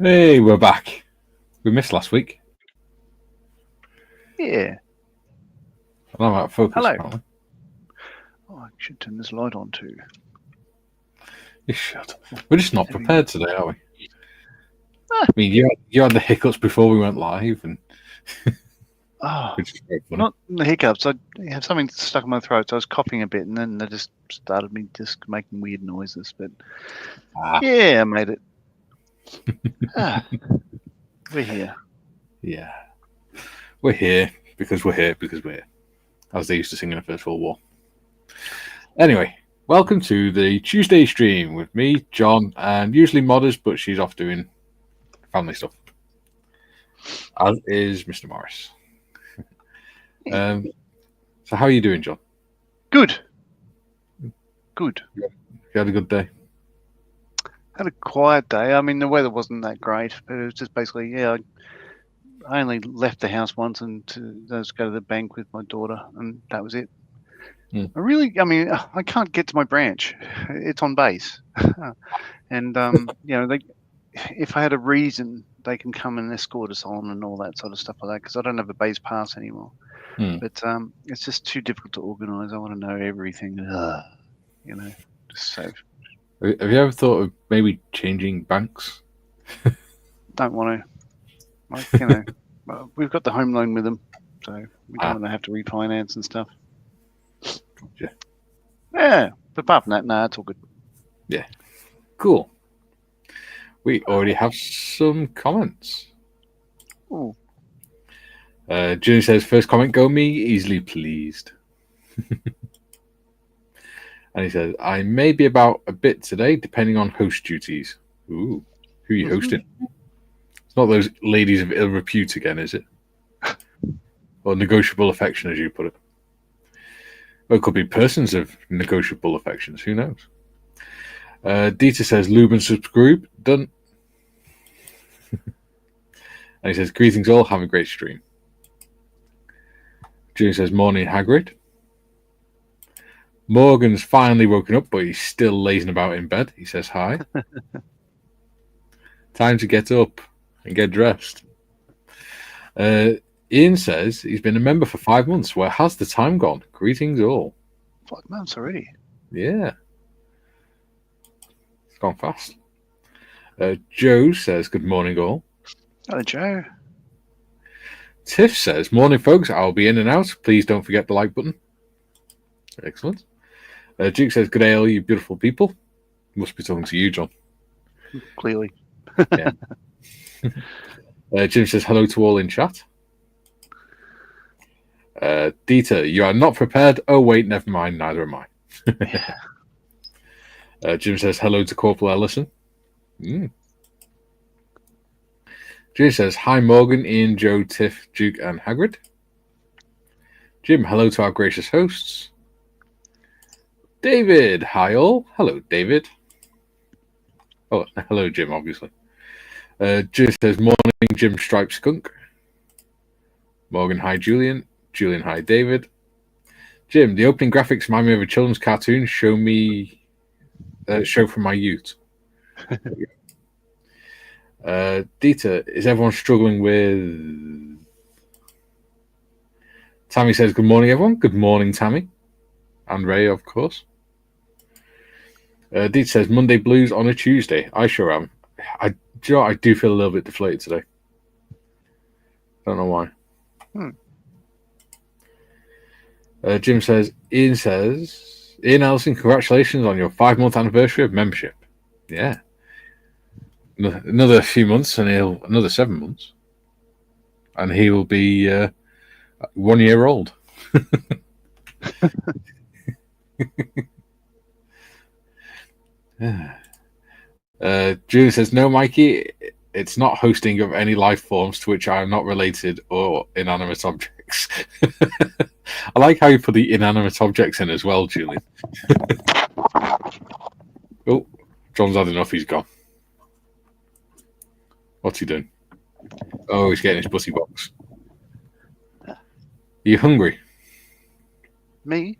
Hey, we're back. We missed last week. Yeah. I'm out of focus, Hello. apparently. Oh, I should turn this light on too. You should. We're just not There we go. prepared today, are we? Ah. I mean, you had the hiccups before we went live, and Oh, which is very funny. not the hiccups. I have something stuck in my throat, so I was coughing a bit, and then they just started me just making weird noises. But yeah, I made it. We're here. Yeah. We're here because we're here because we're here, as they used to sing in the First World War. Anyway, welcome to the Tuesday stream with me, John, and usually Modders, but she's off doing family stuff. As is Mr. Morris. So how are you doing, John? Good. Good. You had a good day? Had a quiet day. I mean, the weather wasn't that great, but it was just basically, I only left the house once and to just go to the bank with my daughter, and that was it. I can't get to my branch. It's on base. And, if I had a reason, they can come and escort us on and all that sort of stuff like that, because I don't have a base pass anymore. But it's just too difficult to organise. I want to know everything, just so. Have you ever thought of maybe changing banks? Don't want to. We've got the home loan with them, so we don't want to have to refinance and stuff. Gotcha. Yeah, but apart from that, no, it's all good. Yeah, cool. We already have some comments. Ooh. June says, first comment, go me, easily pleased. And he says, I may be about a bit today, depending on host duties. Ooh, who are you hosting? It's not those ladies of ill repute again, is it? Or negotiable affection, as you put it. Well, it could be persons of negotiable affections, who knows? Dieter says, lube and subscribe, done. And he says, greetings all, have a great stream. June says, morning Hagrid. Morgan's finally woken up, but he's still lazing about in bed. He says hi. Time to get up and get dressed. Ian says he's been a member for 5 months. Where has the time gone? Greetings all. 5 months already? Yeah. It's gone fast. Joe says, good morning all. Hello, Joe. Tiff says, morning folks, I'll be in and out. Please don't forget the like button. Excellent. Duke says, good day all you beautiful people. Must be talking to you, John. Clearly. Yeah. Jim says, hello to all in chat. Dieter, you are not prepared. Oh, wait, never mind. Neither am I. Jim says, hello to Corporal Ellison. Jim says, hi, Morgan, Ian, Joe, Tiff, Duke, and Hagrid. Jim, hello to our gracious hosts. David, hi all. Hello, David. Oh, hello, Jim, obviously. Jim says, morning, Jim Stripe Skunk. Morgan, hi, Julian. Julian, hi, David. Jim, the opening graphics remind me of a children's cartoon. Show from my youth. Dieter, is everyone struggling with... Tammy says, good morning, everyone. Good morning, Tammy. And Ray, of course. Dieter says, Monday blues on a Tuesday. I sure am. I do feel a little bit deflated today. Don't know why. Jim says, Ian Ellison, congratulations on your 5-month anniversary of membership. Yeah. Another few months, and another 7 months. And he will be 1 year old. Julie says, no, Mikey, it's not hosting of any life forms to which I am not related or inanimate objects. I like how you put the inanimate objects in as well, Julie. Oh, John's had enough, he's gone. What's he doing? Oh, he's getting his pussy box. Are you hungry? Me?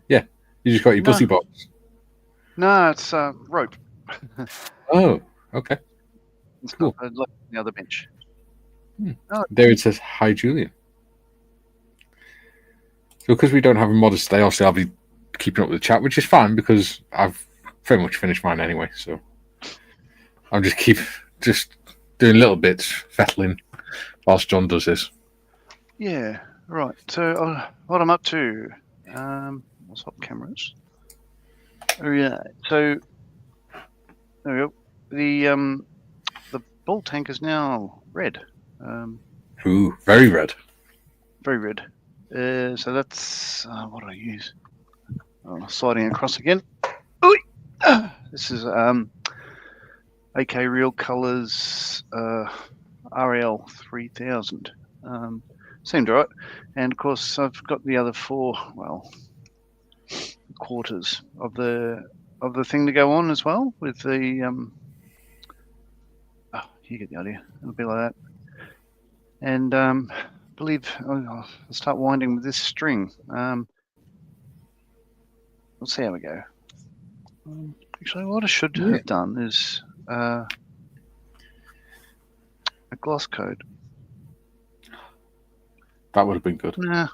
Yeah, you just got your pussy box. No, it's rope. Oh, okay. and stuff. Cool. I'd like the other bench. David says, hi, Julian. So because we don't have a modest day, obviously I'll be keeping up with the chat, which is fine because I've pretty much finished mine anyway. So I'll just doing little bits, fettling, whilst John does this. Yeah, right. So what I'm up to, I'll swap cameras. Oh yeah. So there we go. The ball tank is now red. Ooh, very red. Very red. So that's what do I use? Oh, sliding across again. This is AK Real Colors RL 3000. Seemed alright, and of course I've got the other four. Well, quarters of the thing to go on as well with the you get the idea. It'll be like that. And I believe I'll start winding with this string. We'll see how we go. Actually, what I should have done is a gloss coat. That would have been good. Nah.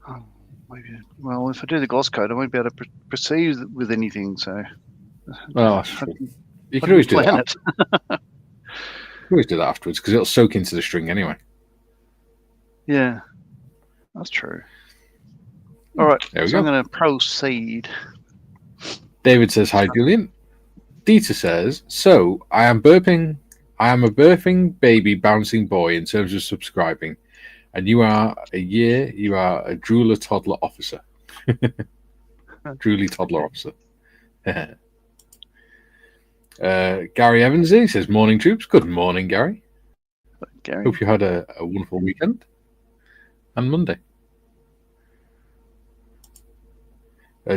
Oh, maybe. Well, if I do the gloss coat, I won't be able to proceed with anything. So. Well, that's true. You can always do that. You can always do that afterwards because it'll soak into the string anyway. Yeah, that's true. All right, so I'm going to proceed. David says, hi, Julian. Dieter says, so I am a birthing baby bouncing boy in terms of subscribing, and you are a drooler toddler officer. Drooly toddler officer. Gary Evans says, morning troops. Good morning, Gary. Hope you had a wonderful weekend and Monday.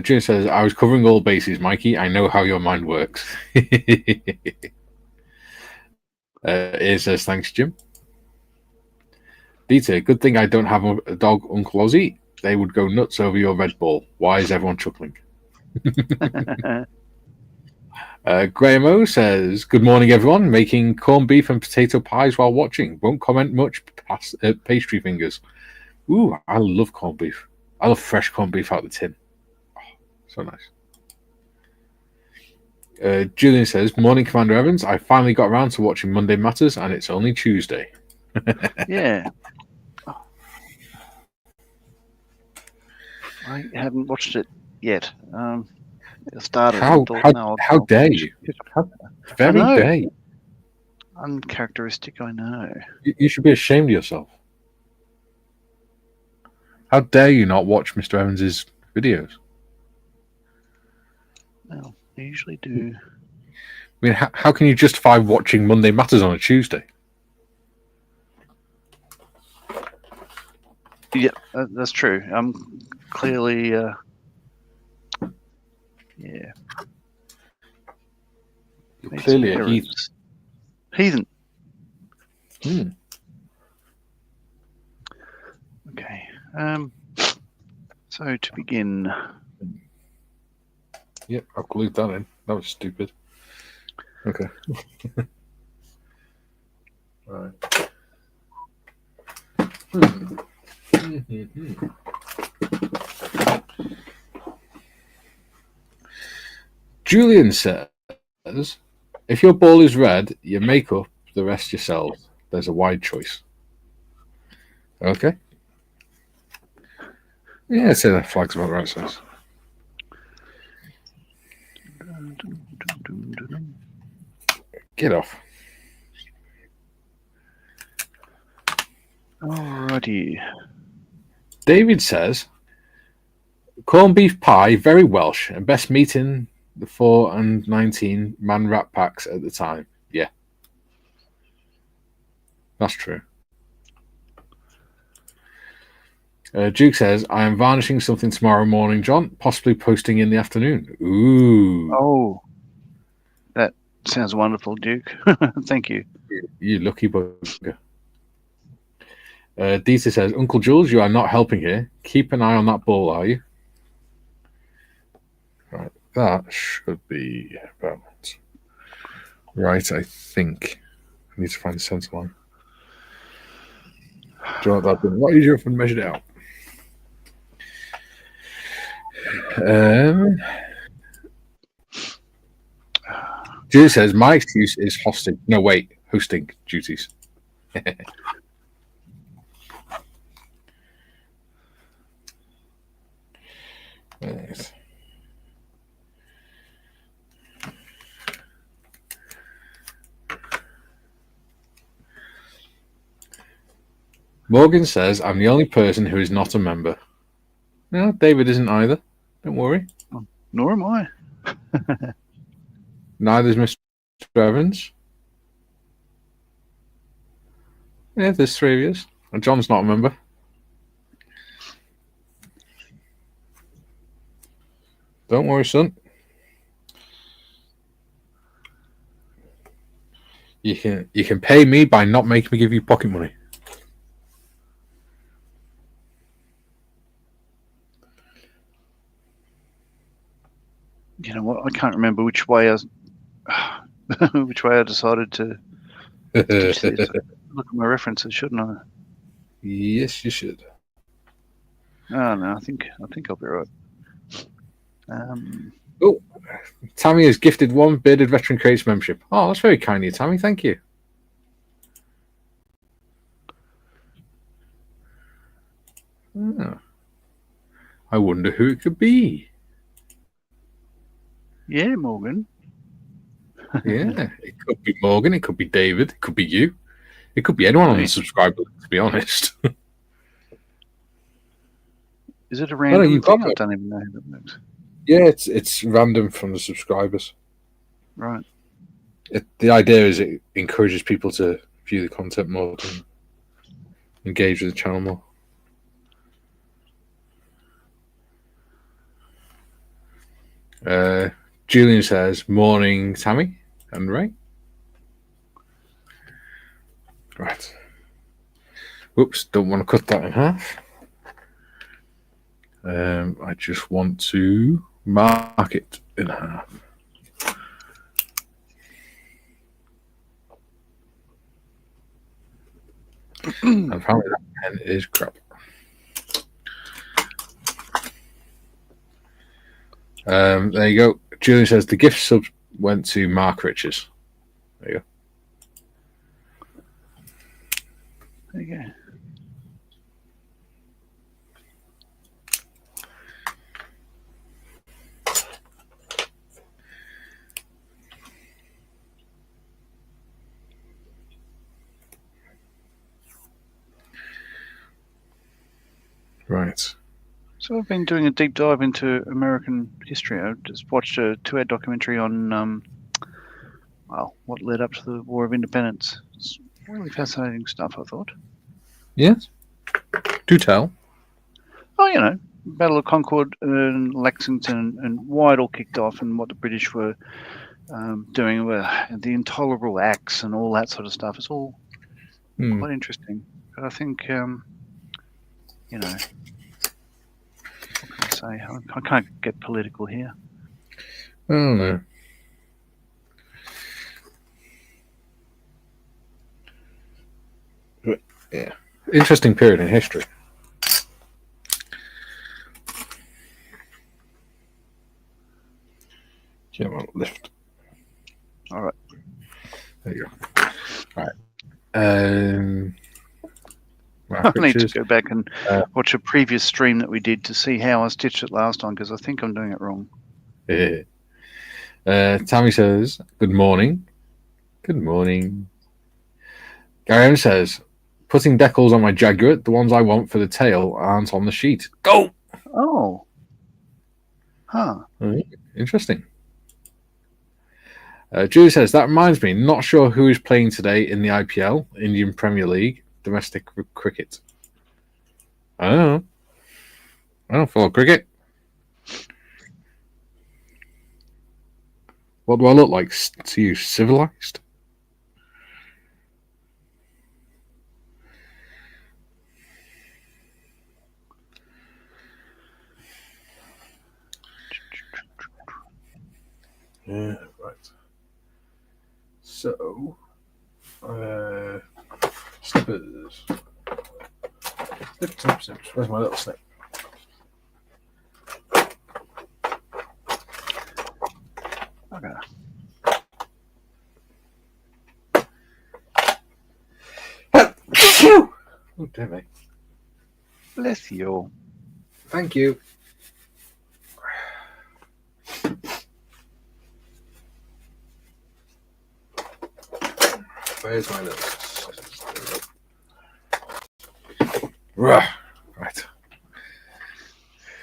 Jim says, I was covering all bases, Mikey. I know how your mind works. It says, thanks, Jim. Dieter, good thing I don't have a dog, Uncle Ozzy. They would go nuts over your red ball. Why is everyone chuckling? Graham O says, good morning, everyone. Making corned beef and potato pies while watching. Won't comment much past pastry fingers. Ooh, I love corned beef. I love fresh corned beef out of the tin. Oh, so nice. Julian says, morning, Commander Evans. I finally got around to watching Monday Matters, and it's only Tuesday. Yeah. I haven't watched it yet. It started. How dare you? How very dare you? Uncharacteristic, I know. You should be ashamed of yourself. How dare you not watch Mr. Evans's videos? Well, I usually do. I mean, how can you justify watching Monday Matters on a Tuesday? Yeah, that's true. I'm clearly, yeah. You're clearly a heathen. Heathen. Hmm. Okay. So to begin. Yep, I've glued that in. That was stupid. Okay. Right. Julian says, if your ball is red, you make up the rest yourself. There's a wide choice. Okay. Yeah, I'd say that flag's about the right size. Get off. Alrighty. David says, corned beef pie, very Welsh, and best meat in the 4 and 19 man rat packs at the time. Yeah. That's true. Duke says, I am varnishing something tomorrow morning, John, possibly posting in the afternoon. Ooh. Oh, that sounds wonderful, Duke. Thank you. You lucky bugger. Dieter says, Uncle Jules, you are not helping here. Keep an eye on that ball, are you? Right, that should be about Right, I think. I need to find the centre line. Do you know what that's been a lot easier if I measured it out? Julie says, my excuse is hosting. No, wait, hosting duties. Right. Morgan says, I'm the only person who is not a member. No, David isn't either. Don't worry. Nor am I. Neither is Mr. Evans. Yeah, there's three of us. And John's not a member. Don't worry, son. You can pay me by not making me give you pocket money. You know what? I can't remember which way I decided to stitch this. Look at my references, shouldn't I? Yes, you should. Oh no, I think I'll be right. Oh, Tammy has gifted one Bearded Veteran Creates membership. Oh, that's very kind of you, Tammy. Thank you. Oh. I wonder who it could be. Yeah, Morgan. Yeah, it could be Morgan. It could be David. It could be you. It could be anyone on the subscriber list, to be honest. Is it a random thing? I don't even know how that works. Yeah, it's random from the subscribers. Right. The idea is it encourages people to view the content more and engage with the channel more. Julian says, morning, Tammy and Ray. Right. Whoops, don't want to cut that in half. I just want to mark it in half. And apparently that pen is crap. There you go. Julian says the gift sub went to Mark Riches. There you go. There you go. Right. So I've been doing a deep dive into American history. I just watched a 2-hour documentary on what led up to the War of Independence. It's really fascinating stuff, I thought. Yes. Do tell. Oh, you know, Battle of Concord and Lexington and why it all kicked off and what the British were doing with the intolerable acts and all that sort of stuff. It's all quite interesting. But I think, you know, what can I say? I can't get political here. I don't know. But, yeah. Interesting period in history. Come on, lift. All right. There you go. All right. I need to go back and watch a previous stream that we did to see how I stitched it last time because I think I'm doing it wrong. Tammy says, good morning. Good morning. Gary says, putting decals on my Jaguar, the ones I want for the tail aren't on the sheet. Go! Oh. Huh. Interesting. Julie says, that reminds me, not sure who is playing today in the IPL, Indian Premier League, domestic cricket. I don't know. I don't follow cricket. What do I look like to you? Civilized? Yeah, right. So, snippers. Snips. Where's my little snip? Okay. Oh, dear me. Bless you. Thank you. Where's my little... Right.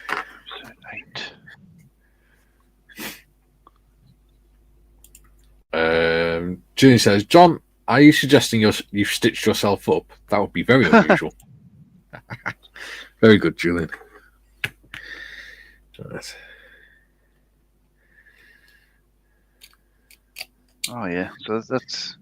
Episode 8. Junior says, John, are you suggesting you've stitched yourself up? That would be very unusual. Very good, Julian. Right. Oh, yeah. So that's...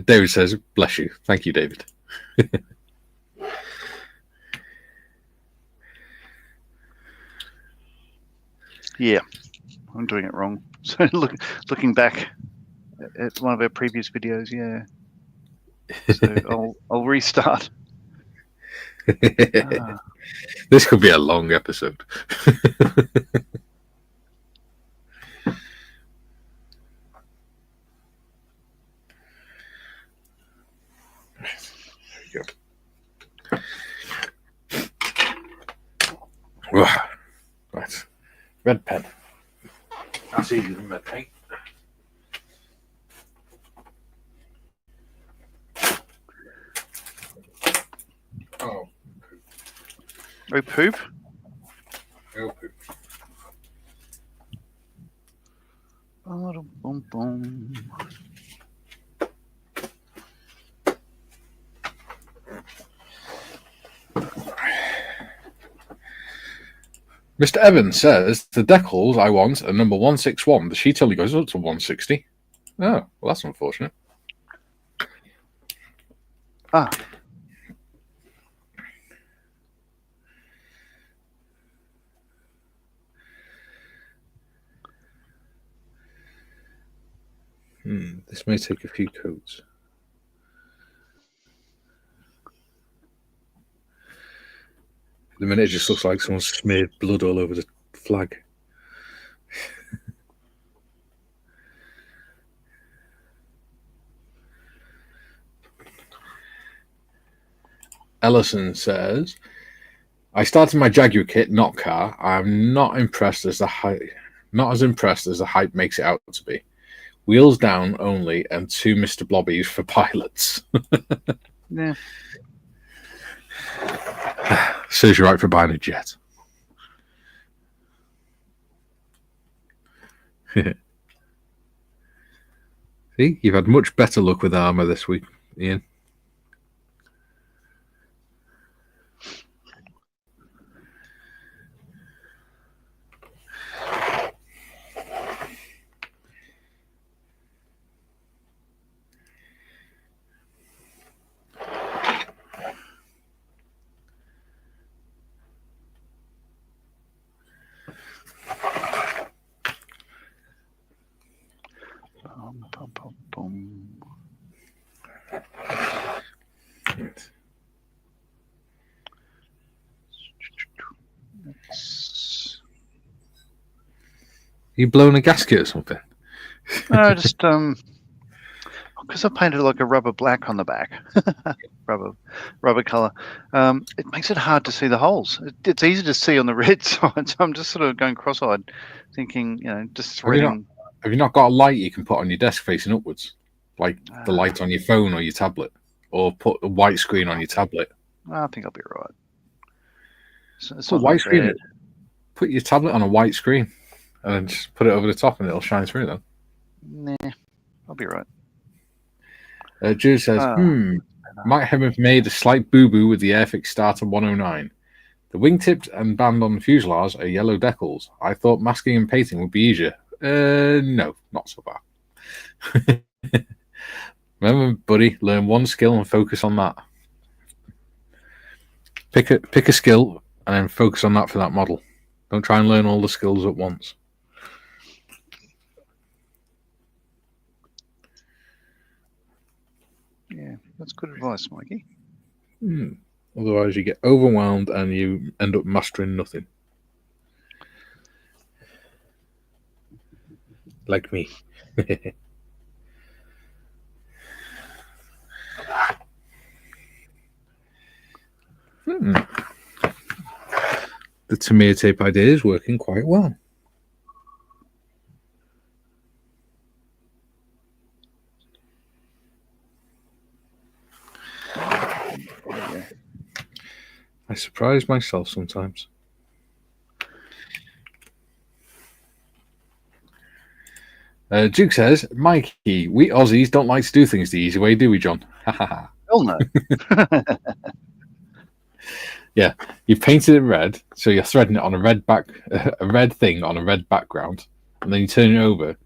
David says, bless you. Thank you, David. Yeah, I'm doing it wrong. So looking back at one of our previous videos, yeah. So I'll restart. This could be a long episode. There we go. Right. Red pen. That's easier than red paint. Oh. Oh, poop? Oh, poop. Boom, boom. Mr. Evans says the decals I want are number 161. The sheet only goes up to 160. Oh, well, that's unfortunate. Ah. This may take a few coats. The minute it just looks like someone smeared blood all over the flag. Ellison says, I started my Jaguar kit, not car. I'm not impressed as the hype makes it out to be. Wheels down only and 2 Mr. Blobbies for pilots. Yeah. Serves you right for buying a jet. See, you've had much better luck with armour this week, Ian. Boom. You blown a gasket or something? No, just because I painted like a rubber black on the back, rubber color. It makes it hard to see the holes. It's easy to see on the red side, so I'm just sort of going cross-eyed, thinking, just threading. Have you not got a light you can put on your desk facing upwards, like the light on your phone or your tablet, or put a white screen on your tablet? I think I'll be right. It's put white screen. Put your tablet on a white screen, and then just put it over the top, and it'll shine through. Then. Nah, I'll be right. Jude says, might have made a slight boo-boo with the Airfix Starter 109. The wingtips and band on the fuselage are yellow decals. I thought masking and painting would be easier. No, not so bad. Remember, buddy, learn one skill and focus on that. Pick a skill and then focus on that for that model. Don't try and learn all the skills at once. Yeah, that's good advice, Mikey. Otherwise, you get overwhelmed and you end up mastering nothing. Like me. The Tamir tape idea is working quite well. Yeah. I surprise myself sometimes. Duke says, Mikey, we Aussies don't like to do things the easy way, do we, John? Hell no. Yeah, you've painted it red, so you're threading it on a red thing on a red background, and then you turn it over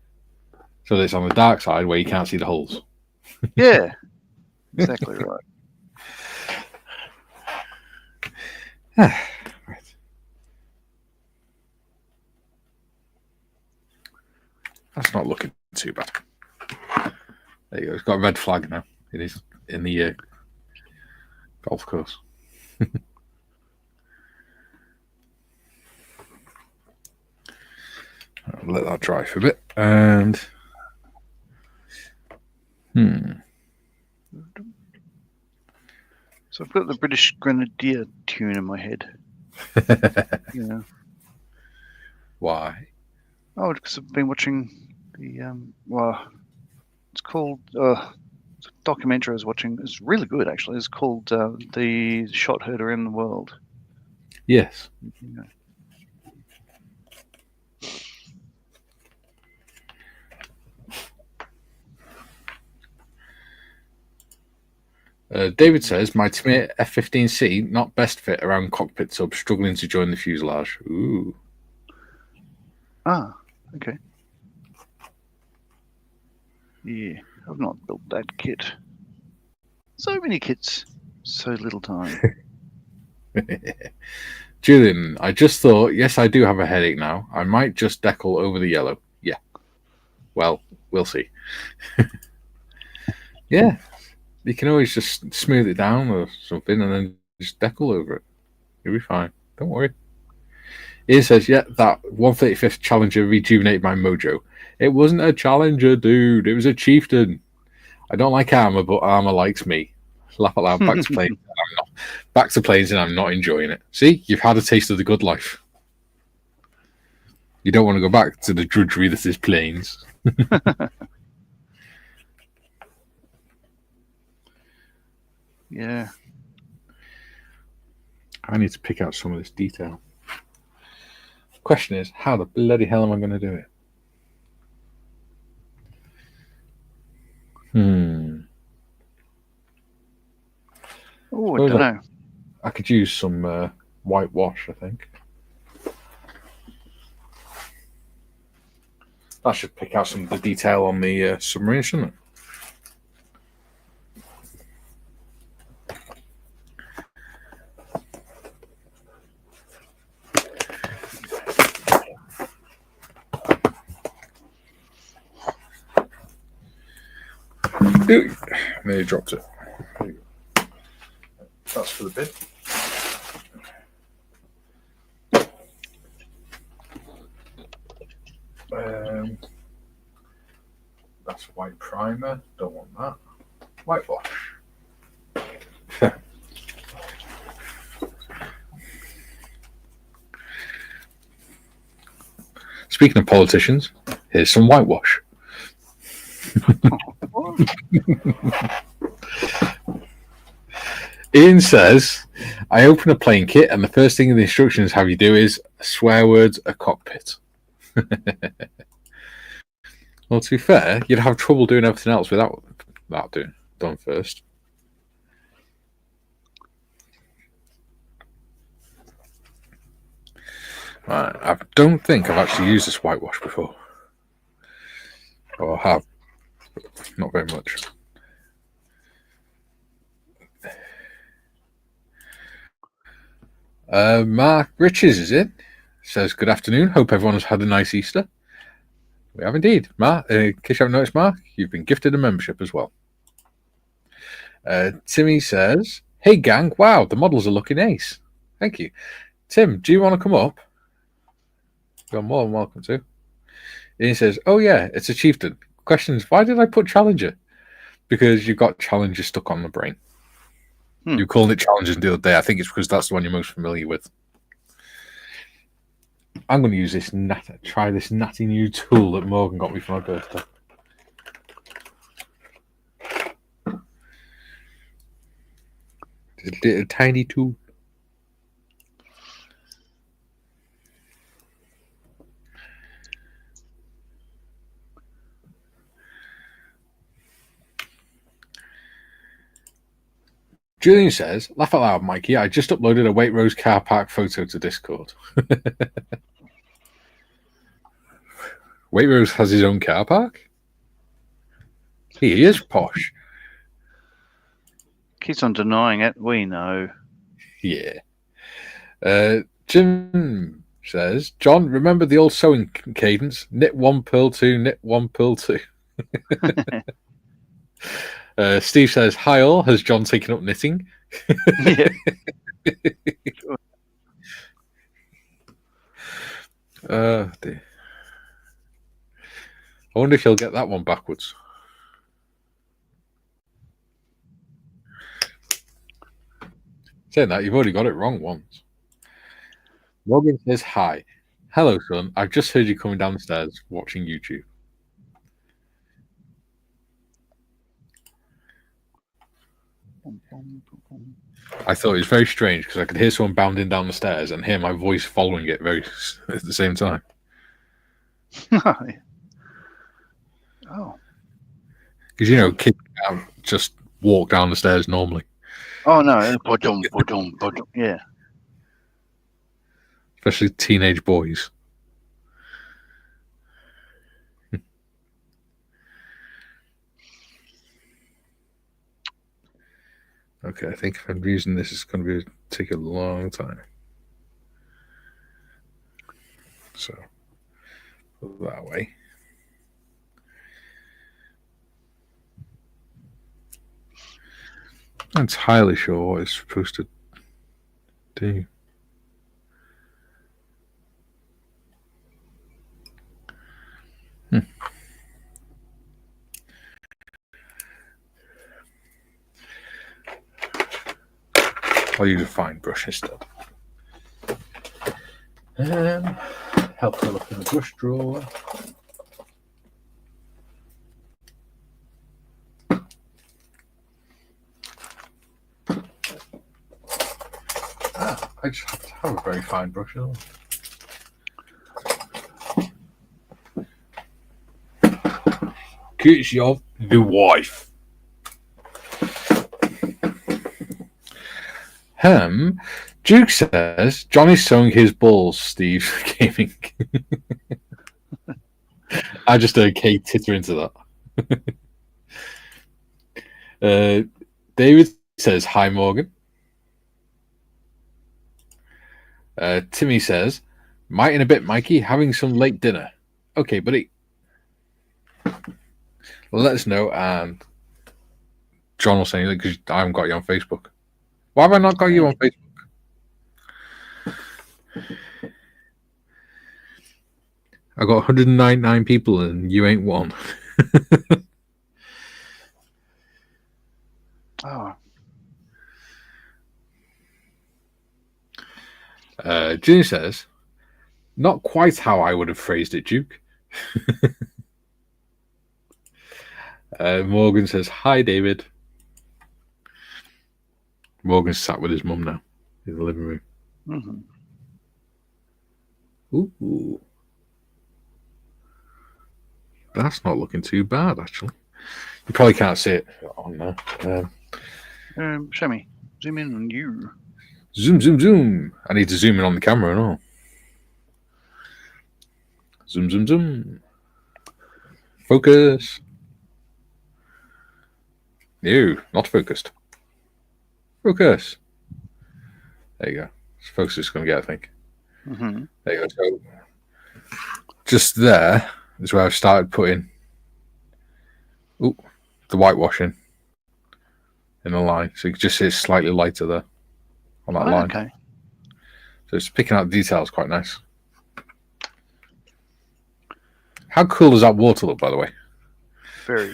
so that it's on the dark side where you can't see the holes. Yeah, exactly right. Right. That's not looking too bad. There you go. It's got a red flag now. It is in the golf course. I'll let that dry for a bit. And So I've got the British Grenadier tune in my head. Yeah. Why? Oh, because I've been watching the it's called it's a documentary I was watching. It's really good actually. It's called The Shot Heard Around the World. Yes. Yeah. David says, my Tamir F-15C not best fit around cockpit sub, struggling to join the fuselage. Ooh. Ah, okay. Yeah, I've not built that kit. So many kits, so little time. Julian, I just thought, yes, I do have a headache now. I might just decal over the yellow. Yeah. Well, we'll see. Yeah. You can always just smooth it down or something and then just decal over it. You'll be fine. Don't worry. Ian says, yeah, that 135th Challenger rejuvenated my mojo. It wasn't a Challenger, dude. It was a Chieftain. I don't like armor, but armor likes me. Laugh out loud. Back to planes. Back to planes, and I'm not enjoying it. See, you've had a taste of the good life. You don't want to go back to the drudgery that is planes. Yeah. I need to pick out some of this detail. Question is, how the bloody hell am I going to do it? Oh, I don't know. I could use some whitewash, I think. That should pick out some of the detail on the submarine, shouldn't it? Ooh, nearly dropped it. That's for the bin. That's white primer. Don't want that. Whitewash. Speaking of politicians, here's some whitewash. Ian says, I open a plane kit and the first thing in the instructions have you do is swear words a cockpit. Well, to be fair, you'd have trouble doing everything else without that done first. Right, I don't think I've actually used this whitewash before. Or I have. Not very much. Mark Riches, is it? says, good afternoon. Hope everyone has had a nice Easter. We have indeed. Mark, in case you haven't noticed, Mark, you've been gifted a membership as well. Timmy says, hey gang, wow, the models are looking ace. Thank you. Tim, do you want to come up? You're more than welcome to. And he says, oh yeah, it's a chieftain. Questions, why did I put Challenger? Because you've got Challenger stuck on the brain. You're calling it Challenger the other day. I think it's because that's the one you're most familiar with. I'm going to use this try this natty new tool that Morgan got me for my birthday. It's a little tiny tool. Julian says, laugh out loud, Mikey. I just uploaded a Waitrose car park photo to Discord. Waitrose has his own car park? He is posh. Keeps on denying it. We know. Yeah. Jim says, John, remember the old sewing cadence? Knit one, purl two, knit one, purl two. Steve says, hi all. Has John taken up knitting? Yeah. Dear. I wonder if he'll get that one backwards. Saying that, you've already got it wrong once. Morgan says, hi. Hello, son. I've just heard you coming downstairs watching YouTube. I thought it was very strange because I could hear someone bounding down the stairs and hear my voice following it at the same time. Oh. Because, you know, kids can't just walk down the stairs normally. Oh, no. Yeah. Especially teenage boys. Okay, I think if I'm using this, it's going to take a long time. So, put it that way. I'm not entirely sure what it's supposed to do. I'll use a fine brush instead. Help to look in the brush drawer. I just have to have a very fine brush. Courtesy of the wife. Duke says Johnny's sewing his balls, Steve Gaming. I just heard Kate titter into that. David says hi, Morgan. Timmy says, might in a bit, Mikey, having some late dinner. Okay, buddy. Well, let us know. And John will say because I haven't got you on Facebook. Why have I not got you on Facebook? I got 199 people and you ain't one. Oh. Junior says, not quite how I would have phrased it, Duke. Morgan says, hi, David. Morgan's sat with his mum now in the living room. Mm-hmm. Ooh. That's not looking too bad, actually. You probably can't see it on there. Show me. Zoom in on you. Zoom, zoom, zoom. I need to zoom in on the camera and all. Zoom, zoom, zoom. Focus. No, not focused. Focus. There you go. Focus is going to get, I think. Mm-hmm. There you go. So just there is where I've started putting the whitewashing in the line. So you can just see it's slightly lighter there on that line. Okay. So it's picking out the details quite nice. How cool does that water look, by the way? Very.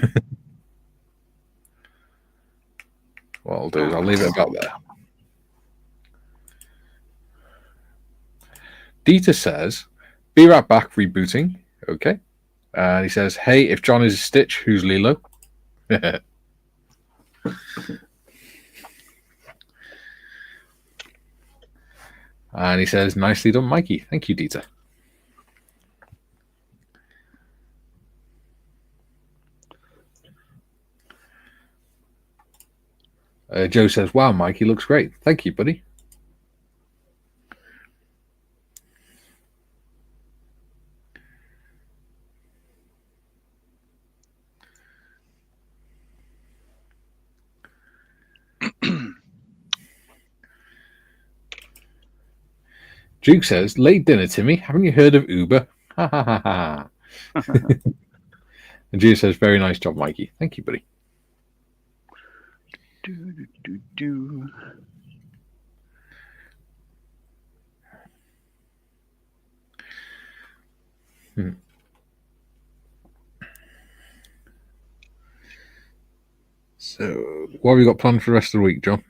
What I'll do is I'll leave it about there. Dieter says, "Be right back, rebooting." Okay. And he says, "Hey, if John is Stitch, who's Lilo?" And he says, "Nicely done, Mikey. Thank you, Dieter." Joe says, "Wow, Mikey looks great. Thank you, buddy." Duke says, "Late dinner, Timmy. Haven't you heard of Uber?" Ha ha ha ha. And Jude says, "Very nice job, Mikey. Thank you, buddy." So, what have you got planned for the rest of the week, John?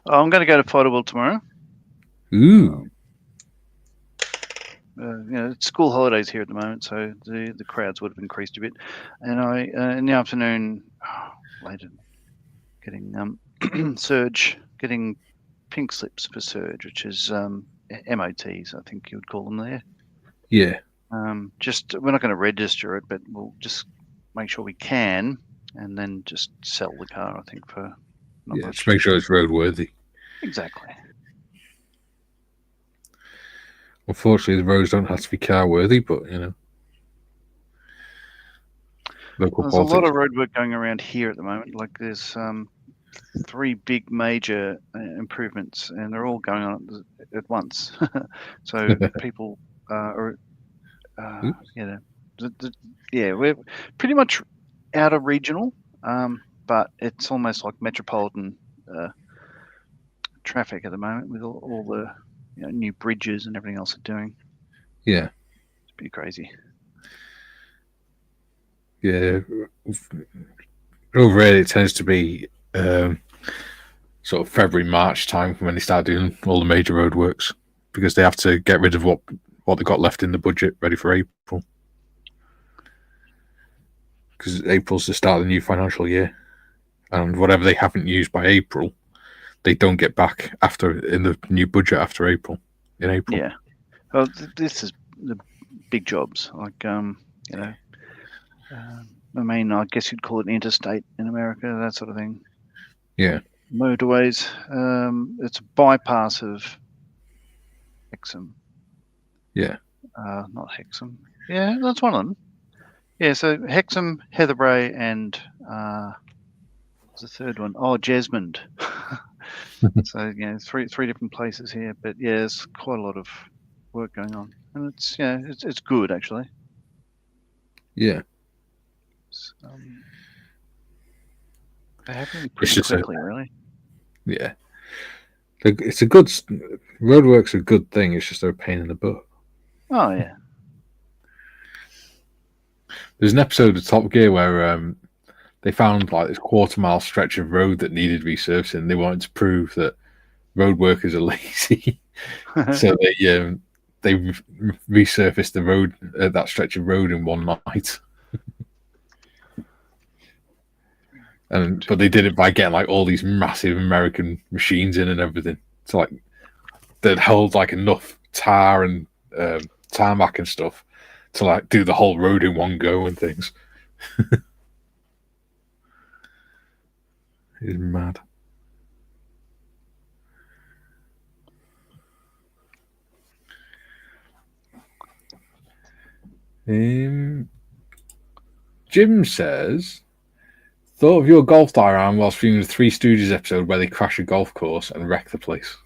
I'm going to go to Photoworld tomorrow. Ooh. It's school holidays here at the moment, so the crowds would have increased a bit. And I in the afternoon, later, getting Surge, getting pink slips for Surge, which is MOTs, I think you would call them there. Yeah. Just we're not going to register it, but we'll just make sure we can, and then just sell the car. I think for not much. Just make sure it's roadworthy. Exactly. Unfortunately, the roads don't have to be car worthy, but local There's politics. a lot of road work going around here at the moment. Like there's 3 big major improvements, and they're all going on at once. So people are, we're pretty much out of regional, but it's almost like metropolitan traffic at the moment with all the new bridges and everything else they're doing. Yeah. It's pretty crazy. Yeah. Over here, it tends to be sort of February, March time when they start doing all the major roadworks because they have to get rid of what they got left in the budget ready for April. Because April's the start of the new financial year. And whatever they haven't used by April, they don't get back in the new budget after April. In April. Yeah. Well, this is the big jobs. Like, I mean, I guess you'd call it interstate in America, that sort of thing. Yeah. Motorways. It's a bypass of Hexham. Yeah. Not Hexham. Yeah, that's one of them. Yeah, so Hexham, Heatherbray, and what's the third one? Oh, Jesmond. So three different places here, but yeah, there's quite a lot of work going on, and it's good actually. Yeah. They happen pretty quickly, really. Yeah. It's a good roadwork's a good thing. It's just a pain in the butt. Oh yeah. There's an episode of Top Gear where they found like this quarter-mile stretch of road that needed resurfacing. They wanted to prove that road workers are lazy, so they resurfaced the road, that stretch of road in one night. But they did it by getting like all these massive American machines in and everything. So like they'd held like enough tar and tarmac and stuff to like do the whole road in one go and things. It's mad. Jim says, "Thought of your golf diorama whilst viewing the Three Stooges episode where they crash a golf course and wreck the place."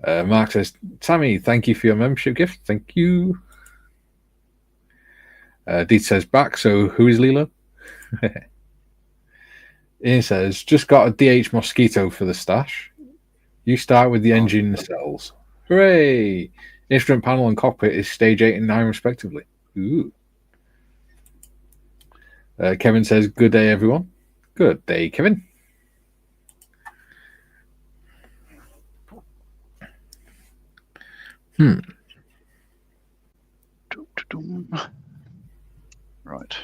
Mark says, Tammy, thank you for your membership gift. Thank you. Deet says, back, so who is Lilo? Ian says, just got a DH Mosquito for the stash. You start with the engine and cells. Hooray! Instrument panel and cockpit is stage 8 and 9 respectively. Ooh. Kevin says, good day, everyone. Good day, Kevin. Right.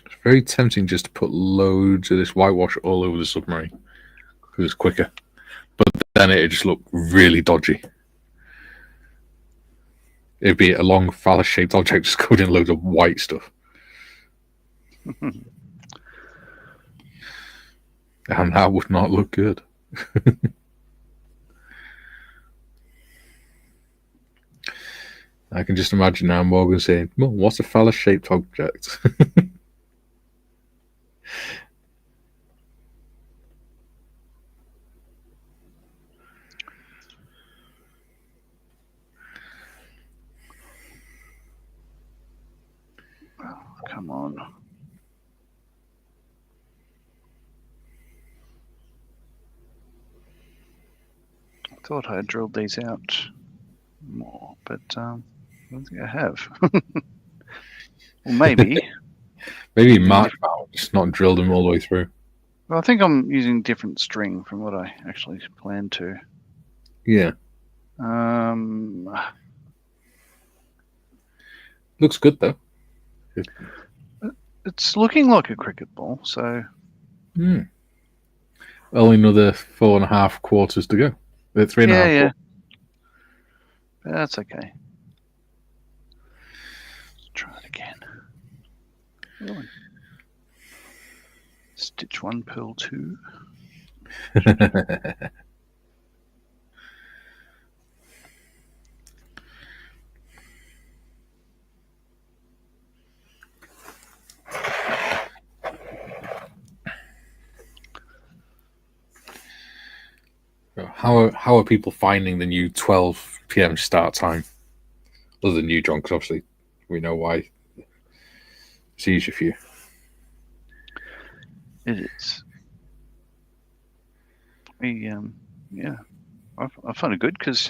It's very tempting just to put loads of this whitewash all over the submarine because it's quicker. But then it'd just look really dodgy. It'd be a long phallus-shaped object just covered in loads of white stuff. And that would not look good. I can just imagine now Morgan saying, well, what's a phallus-shaped object? Come on. I thought I had drilled these out more, but I don't think I have. Well, maybe. Maybe marked out, just not drilled them all the way through. Well, I think I'm using different string from what I actually planned to. Yeah. Looks good, though. It's looking like a cricket ball, so... Only another 4.5 quarters to go. 3.5 yeah. That's okay. Let's try it again. Stitch 1, purl 2. How are people finding the new 12 p.m. start time? Other than you, John, because obviously we know why it's easier for you. It is. Yeah, I find it good because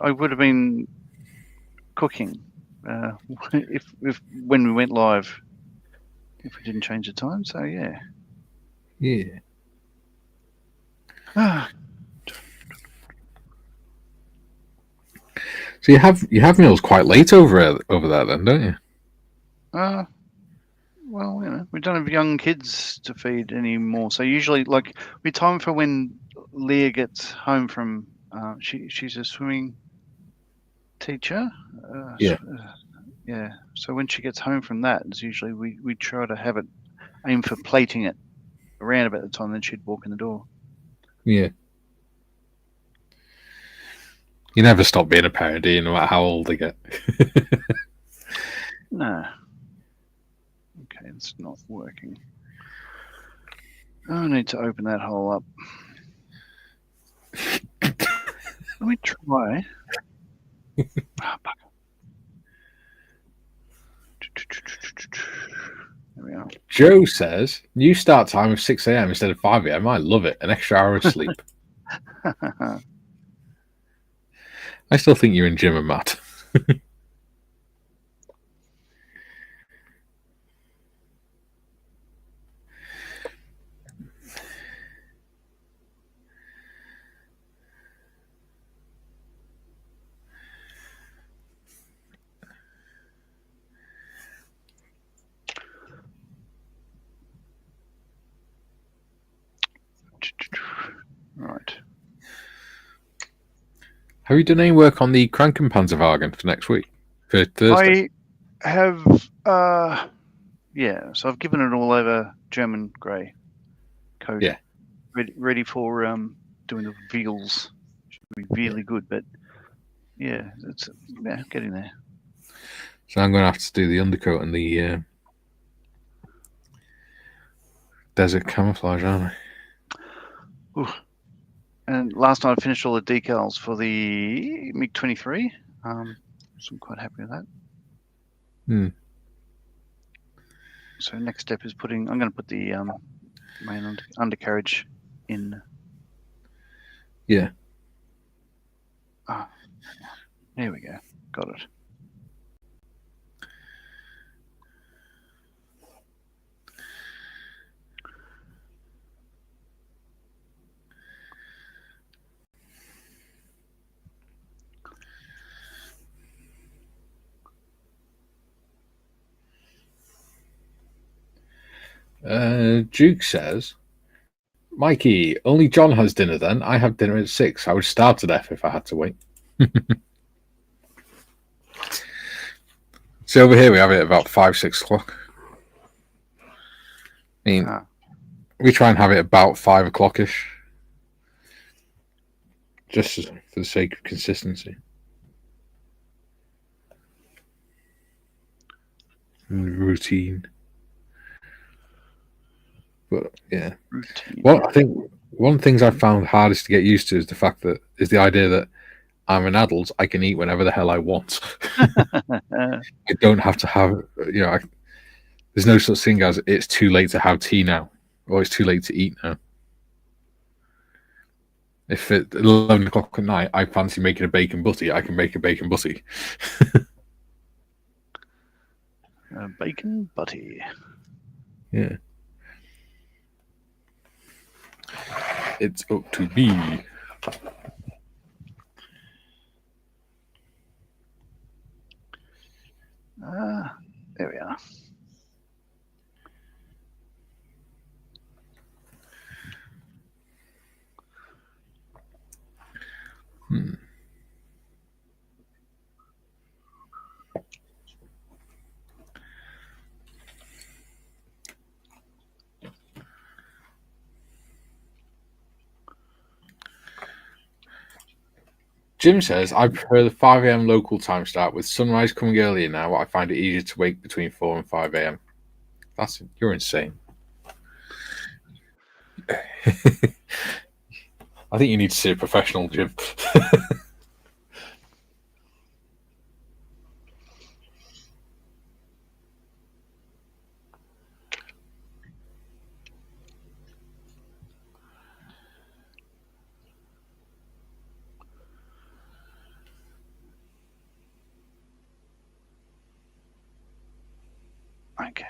I would have been cooking if when we went live if we didn't change the time. So yeah. Yeah. So you have meals quite late over there then, don't you? Well, we don't have young kids to feed anymore. So usually, we time for when Leah gets home from. She's a swimming teacher. Yeah. Yeah. So when she gets home from that, it's usually we try to have it aim for plating it around about the time then she'd walk in the door. Yeah. You never stop being a parent, do you, no matter how old they get? No. Okay, it's not working. I need to open that hole up. Let me try. There we are. Joe says, new start time of 6 a.m. instead of 5 a.m. I love it. An extra hour of sleep. I still think you're in Jim and Matt. Right. Have you done any work on the Krankenpanzerwagen for next week? For Thursday? I have, yeah. So I've given it all over German grey coat. Yeah. Ready for doing the wheels. Should be really good, but yeah, it's getting there. So I'm going to have to do the undercoat and the desert camouflage, aren't they? Ooh. And last night I finished all the decals for the MiG-23. So I'm quite happy with that. Hmm. So next step is I'm going to put the main undercarriage in. Yeah. Ah, there we go. Got it. Duke says, Mikey, only John has dinner then. I have dinner at 6. I would starve to death if I had to wait. So over here we have it at about 5, 6 o'clock. I mean, we try and have it about 5 o'clock-ish. Just for the sake of consistency. And routine. But yeah. Routine. Well, I think one of the things I've found hardest to get used to is the idea that I'm an adult. I can eat whenever the hell I want. I don't have to have, there's no such thing as it's too late to have tea now, or it's too late to eat now. If at 11 o'clock at night I fancy making a bacon butty, I can make a bacon butty. Bacon butty. Yeah. It's up to me. There we are. Jim says, I prefer the 5 a.m. local time start. With sunrise coming earlier now, I find it easier to wake between 4 and 5 a.m. You're insane. I think you need to see a professional, Jim. Okay.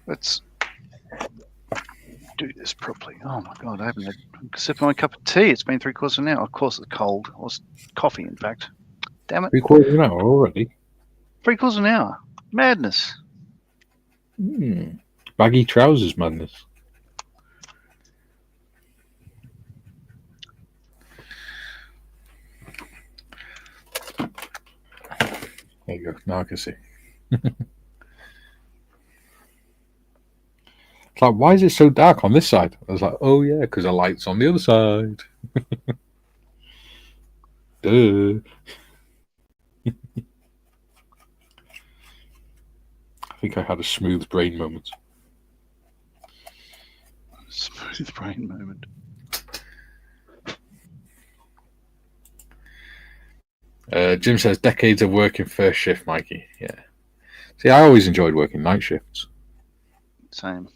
Let's do this properly. Oh my god, I haven't had a sip of my cup of tea. It's been 3/4 of an hour. Of course, it's cold. Or it's coffee, in fact. Damn it. 3/4 of an hour already. 3/4 of an hour. Madness. Baggy trousers madness. There you go. Now I can see. It's like, why is it so dark on this side? I was like, oh yeah, because the light's on the other side. Duh. I think I had a smooth brain moment. Smooth brain moment. Jim says, decades of working first shift, Mikey. Yeah. See, I always enjoyed working night shifts. Same.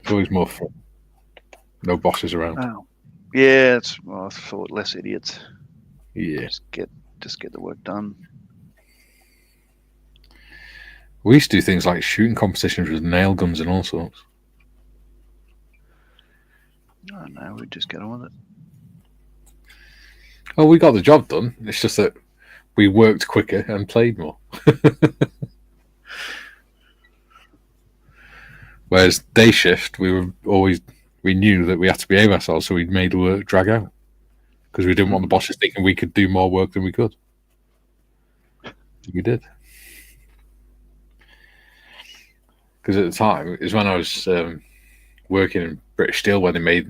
It's always more fun. No bosses around. Oh. Yeah, I thought less idiots. Yeah. Just get the work done. We used to do things like shooting competitions with nail guns and all sorts. Oh no, we just get on with it. Oh, we got the job done. It's just that we worked quicker and played more. Whereas day shift, we knew that we had to behave ourselves, so we made the work drag out because we didn't want the bosses thinking we could do more work than we could. We did. Because at the time, it was when I was working in British Steel when they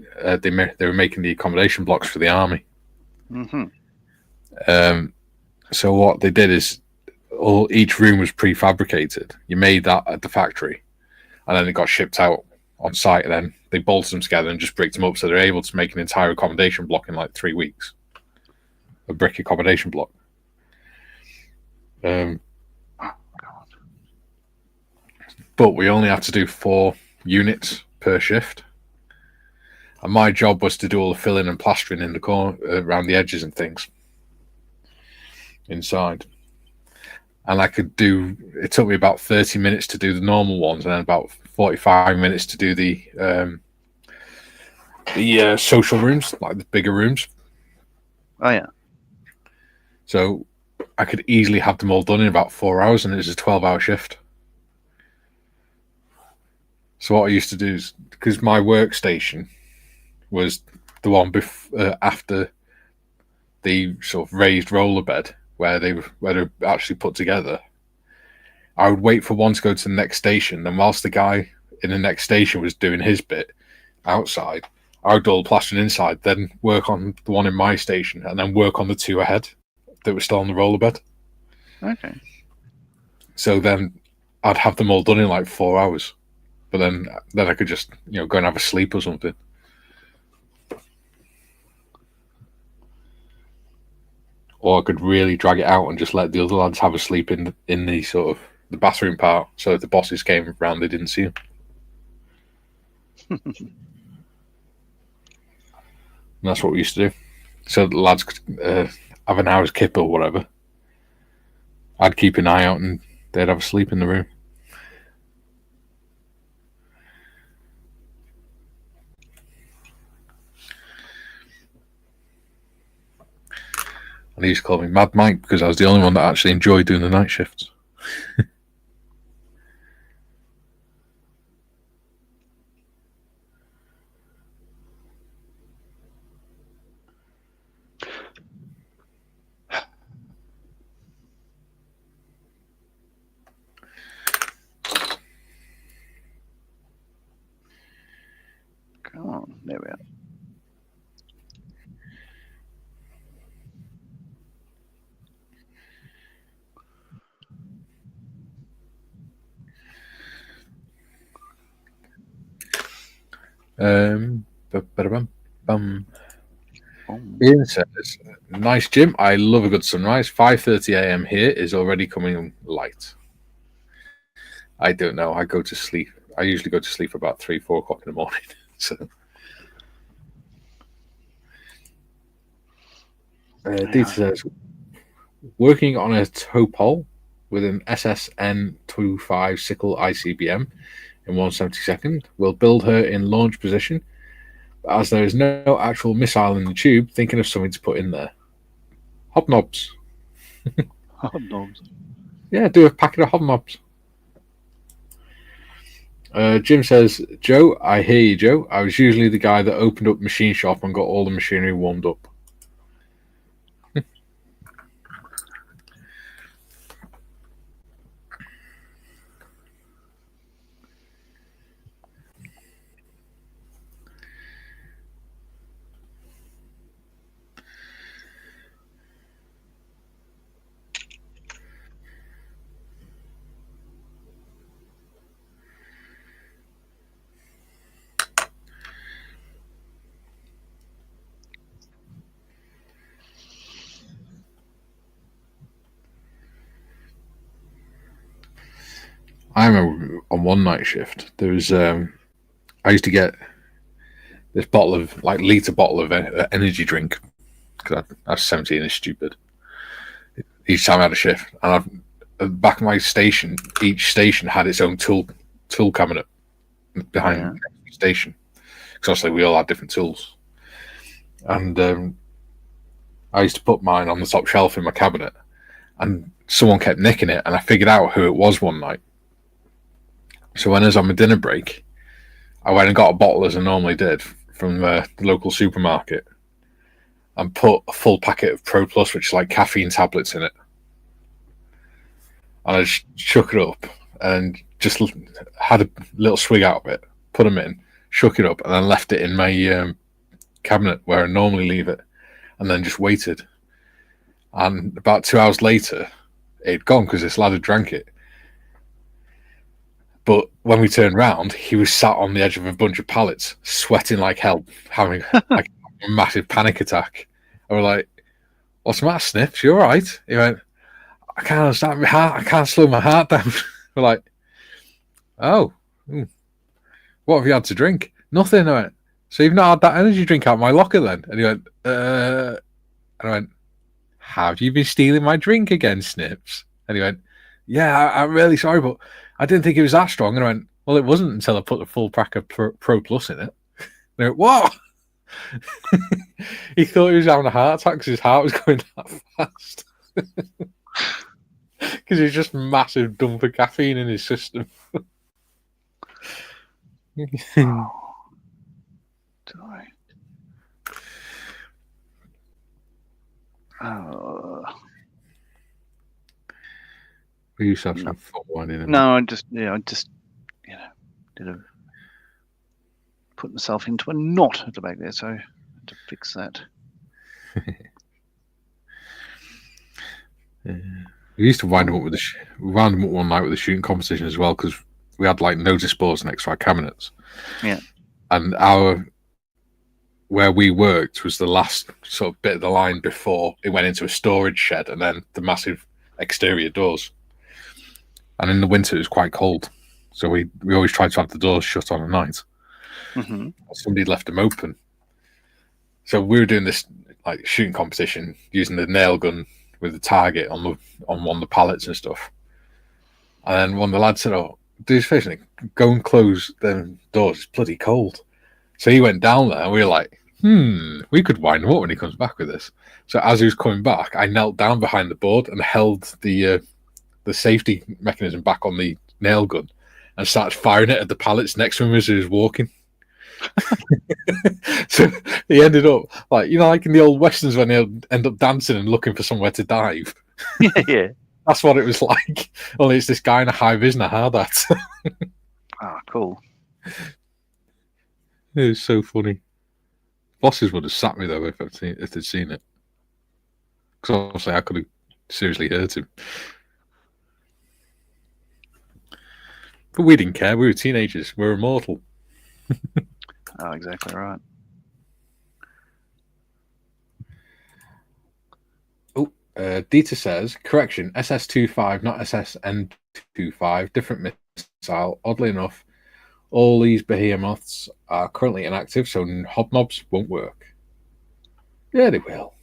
were making the accommodation blocks for the army. So what they did is each room was prefabricated. You made that at the factory, and then it got shipped out on site. And then they bolted them together and just bricked them up, so they're able to make an entire accommodation block in like 3 weeks. A brick accommodation block. But we only had to do 4 units per shift, and my job was to do all the filling and plastering in the corner, around the edges and things inside. And it took me about 30 minutes to do the normal ones, and then about 45 minutes to do the social rooms, like the bigger rooms. Oh yeah. So I could easily have them all done in about 4 hours, and it was a 12-hour shift. So what I used to do is, because my workstation was the one after the sort of raised roller bed where they were actually put together, I would wait for one to go to the next station. And whilst the guy in the next station was doing his bit outside, I would do all the plastering inside, then work on the one in my station, and then work on the 2 ahead that were still on the roller bed. Okay. So then I'd have them all done in like 4 hours. But then I could just, go and have a sleep or something. Or I could really drag it out and just let the other lads have a sleep in the sort of the bathroom part, so if the bosses came around, they didn't see them. And that's what we used to do. So the lads could have an hour's kip or whatever. I'd keep an eye out, and they'd have a sleep in the room. And he used to call me Mad Mike because I was the only one that actually enjoyed doing the night shifts. Come on, there we are. Ian says, "Nice gym. I love a good sunrise. 5:30 a.m. here is already coming light." I don't know. I go to sleep. I usually go to sleep about 3-4 o'clock in the morning. So, Dieter says, "Working on a tow pole with an SSN-25 sickle ICBM in 1/72. We'll build her in launch position. But as there is no actual missile in the tube, thinking of something to put in there. Hobnobs." Hobnobs. Yeah, do a packet of hobnobs. Jim says, "Joe, I hear you, Joe. I was usually the guy that opened up machine shop and got all the machinery warmed up." I remember on one night shift, there was I used to get this litre bottle of energy drink because I was 17 and stupid. Each time I had a shift, and back of my station, each station had its own tool cabinet behind the station, because obviously we all had different tools. And I used to put mine on the top shelf in my cabinet, and someone kept nicking it, and I figured out who it was one night. So when I was on my dinner break, I went and got a bottle, as I normally did, from the local supermarket, and put a full packet of Pro Plus, which is like caffeine tablets, in it. And I just shook it up and just had a little swig out of it, put them in, shook it up, and then left it in my cabinet where I normally leave it, and then just waited. And about 2 hours later, it'd gone because this lad had drank it. But when we turned round, he was sat on the edge of a bunch of pallets, sweating like hell, having like a massive panic attack. And we're like, "What's the matter, Snips? You all right?" He went, "I can't stop my heart. I can't slow my heart down." We're like, "Oh, what have you had to drink?" "Nothing." I went, "So you've not had that energy drink out of my locker then?" And he went, And I went, "Have you been stealing my drink again, Snips?" And he went, "Yeah, I'm really sorry, but I didn't think it was that strong." And I went, "Well, it wasn't until I put the full pack of Pro Plus in it." And he went, "What?" He thought he was having a heart attack because his heart was going that fast. Because he's just massive dump of caffeine in his system. We used to have some fun one in. No, I just put myself into a knot at the back there, so I had to fix that. We used to wind them up with we wound them up one night with a shooting competition as well, because we had like notice boards next to our cabinets. Yeah. And where we worked was the last sort of bit of the line before it went into a storage shed and then the massive exterior doors. And in the winter it was quite cold, so we always tried to have the doors shut on at night. Mm-hmm. Somebody left them open, so we were doing this like shooting competition using the nail gun with the target on one of the pallets and stuff. And then one of the lads said, "Oh, do his face, go and close them doors. It's bloody cold." So he went down there, and we were like, we could wind him up when he comes back with this. So as he was coming back, I knelt down behind the board and held the safety mechanism back on the nail gun and started firing it at the pallets next to him as he was walking. So he ended up like in the old westerns when they end up dancing and looking for somewhere to dive. Yeah. That's what it was like. Only it's this guy in a high vis and a hard hat. Cool. It was so funny. Bosses would have sat me though if they'd seen it, because obviously I could have seriously hurt him. But we didn't care. We were teenagers. We were immortal. Oh, exactly right. Oh, Dieter says, correction, SS-25, not SSN-25, different missile. Oddly enough, all these behemoths are currently inactive, so hobnobs won't work. Yeah, they will.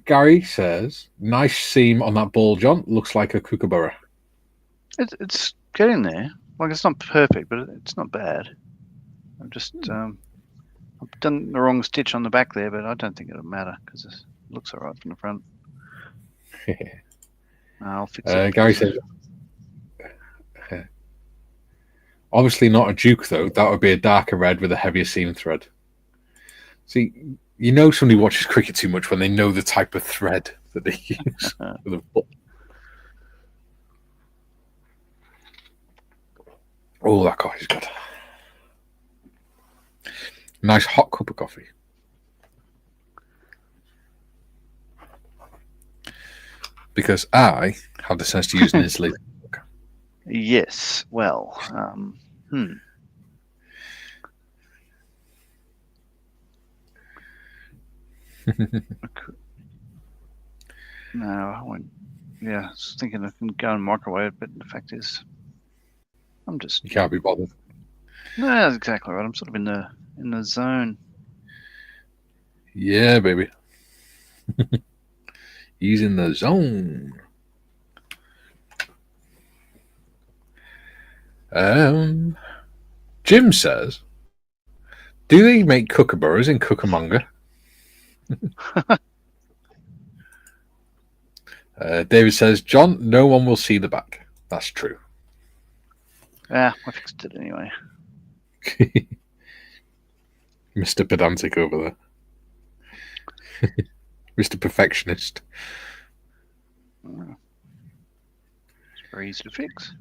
Gary says, nice seam on that ball, John. Looks like a kookaburra. It's getting there. Like, it's not perfect, but it's not bad. I've just I've done the wrong stitch on the back there, but I don't think it'll matter because it looks all right from the front. I'll fix it. Gary says, obviously not a Duke, though. That would be a darker red with a heavier seam thread. See, somebody watches cricket too much when they know the type of thread that they use for the ball. Oh, that coffee's good. Nice hot cup of coffee. Because I have the sense to use an insulated book. Yes. Well, No, I won't. Yeah, I was thinking I can go and microwave it, but the fact is, I'm just. You can't be bothered. No, that's exactly right. I'm sort of in the zone. Yeah, baby. He's in the zone. Jim says, do they make kookaburras in Cucamonga? David says, John, no one will see the back. That's true. Yeah, I fixed it anyway. Mr. Pedantic over there. Mr. Perfectionist. It's very easy to fix.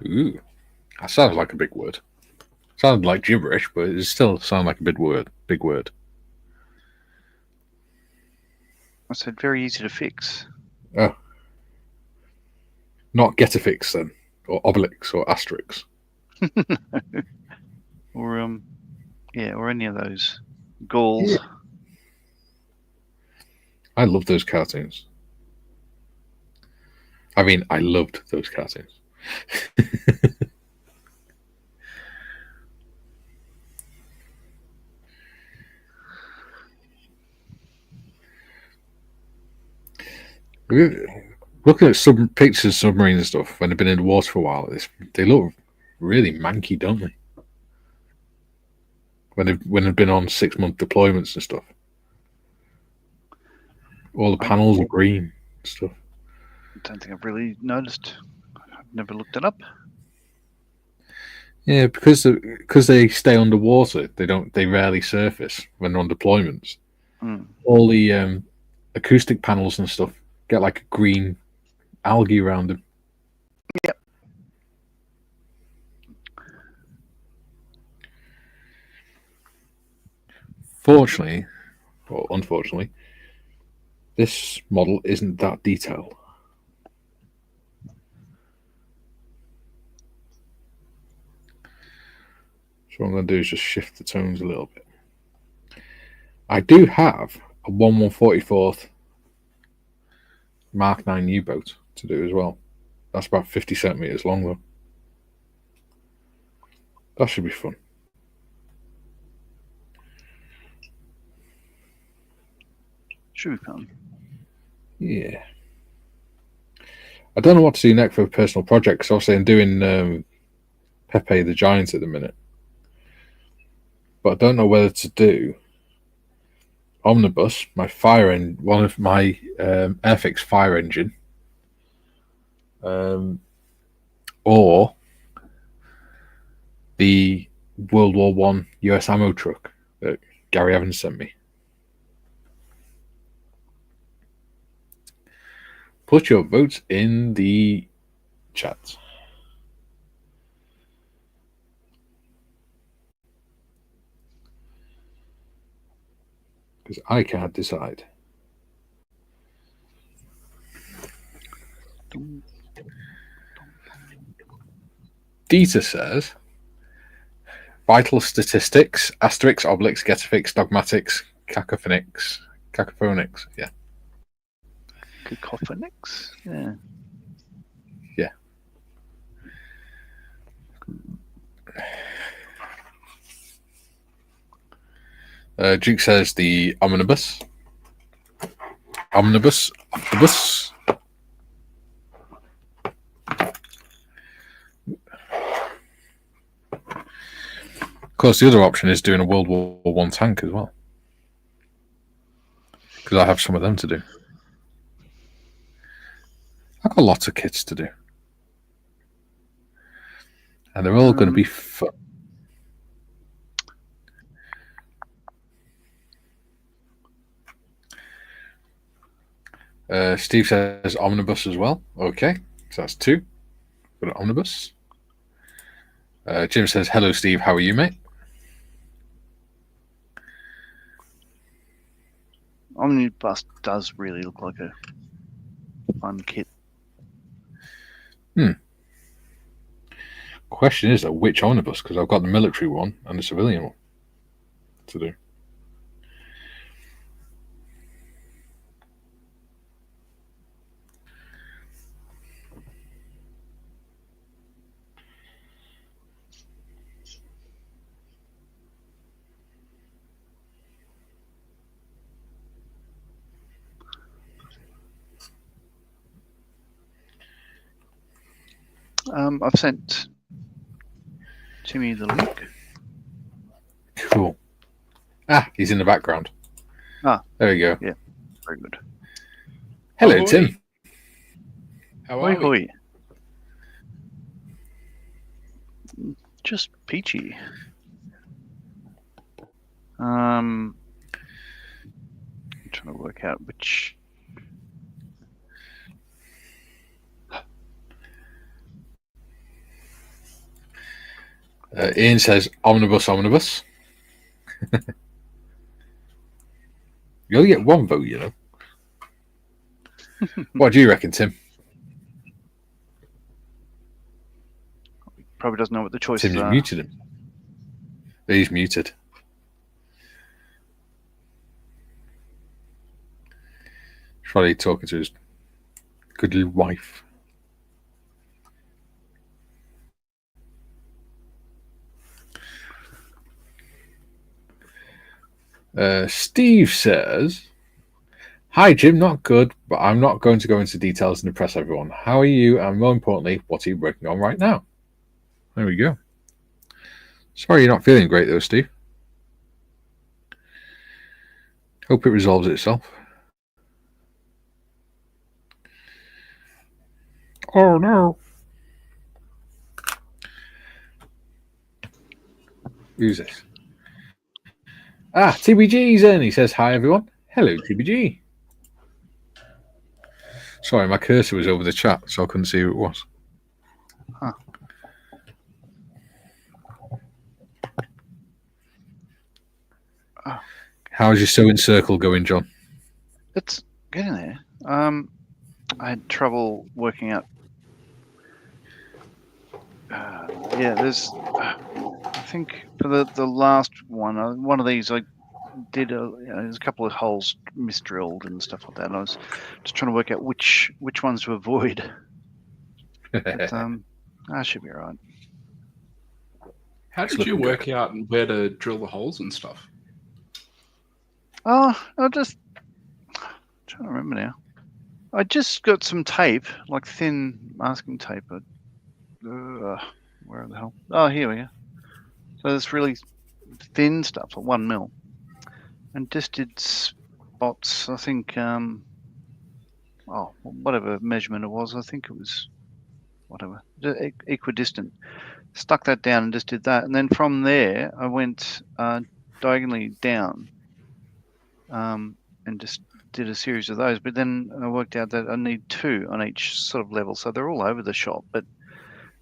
Ooh. That sounds like a big word. Sounded like gibberish, but it still sounds like a big word. Big word. I said very easy to fix. Oh, not get a fix then, or obelix, or asterix. Or or any of those Gauls. Yeah. I love those cartoons. I mean, I loved those cartoons. Looking at some pictures of submarines and stuff when they've been in the water for a while, they look really manky, don't they? When they've been on 6-month deployments and stuff, all the panels are green and stuff. I don't think I've really noticed. I've never looked it up. Yeah, because they stay underwater, they rarely surface when they're on deployments. All the acoustic panels and stuff get like a green algae around them. Yep. Fortunately, or unfortunately, this model isn't that detailed. So what I'm going to do is just shift the tones a little bit. I do have a 1/144th Mark 9 U-boat to do as well. That's about 50 centimeters long though. That should be fun. Should be fun. Yeah. I don't know what to do next for a personal project because obviously I'm doing Pepe the Giant at the minute. But I don't know whether to do Omnibus, one of my Airfix fire engine, or the World War One US ammo truck that Gary Evans sent me. Put your votes in the chat. Because I can't decide. Dieter says vital statistics, asterix, obelix, getafix, dogmatics, cacophonics. Yeah. Cacophonics? Yeah. Yeah. Duke says the omnibus. Omnibus. Of course, the other option is doing a World War One tank as well. Because I have some of them to do. I've got lots of kits to do. And they're all going to be fun. Steve says omnibus as well. Okay, so that's 2. Got an omnibus. Jim says, hello, Steve. How are you, mate? Omnibus does really look like a fun kit. Question is, though, which omnibus? Because I've got the military one and the civilian one to do. I've sent Timmy the link. Cool. He's in the background. There we go. Yeah, very good. Hello, Ahoy. Tim. How are Ahoy. Just peachy. I'm trying to work out which. Ian says omnibus, omnibus. You only get one vote, you know. What do you reckon, Tim? Probably doesn't know what the choices Tim's are. muted him. He's muted. He's probably talking to his good little wife. Steve says, "Hi Jim, not good, but I'm not going to go into details and impress everyone. How are you? And more importantly, what are you working on right now?" There we go. Sorry you're not feeling great though, Steve. Hope it resolves itself. Oh no. Who's this? TBG's in. He says, "Hi everyone." Hello, TBG. Sorry, my cursor was over the chat, so I couldn't see who it was. Huh. How's your sewing circle going, John? It's getting there. I had trouble working out. There's. I think for the last one of these, I did there's a couple of holes misdrilled and stuff like that. And I was just trying to work out which ones to avoid. But I should be all right. How did you work out where to drill the holes and stuff? Oh, I'm trying to remember now. I just got some tape, like thin masking tape. Where the hell? Oh, here we go. So it's really thin stuff, like 1 mil, and just did spots. I think whatever measurement it was. I think it was whatever equidistant. Stuck that down and just did that, and then from there I went diagonally down, and just did a series of those. But then I worked out that I need 2 on each sort of level, so they're all over the shop. But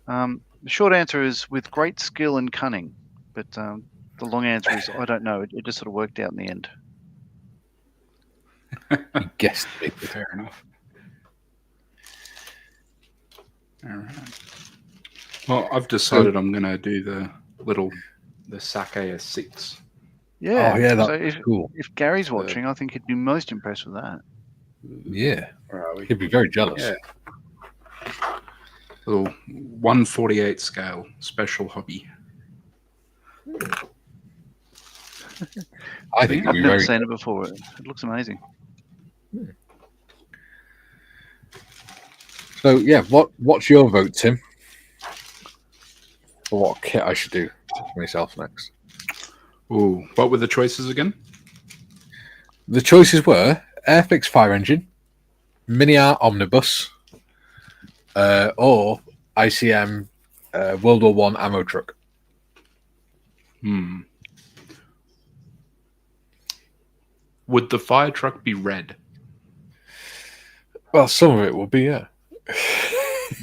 the short answer is with great skill and cunning. But the long answer is I don't know. It just sort of worked out in the end. You guessed it. Fair enough. All right. Well, I've decided I'm going to do the SAC AS6. Yeah. Oh, yeah, that's so cool. If Gary's watching, I think he'd be most impressed with that. Yeah. Where are we? He'd be very jealous. Yeah. Little 1/48 scale special hobby. I think I've never seen it before. It looks amazing. So yeah, what's your vote, Tim? For what kit I should do for myself next? Ooh, what were the choices again? The choices were Airfix Fire Engine, Mini Art Omnibus, or ICM World War One ammo truck. Would the fire truck be red? Well, some of it will be, yeah.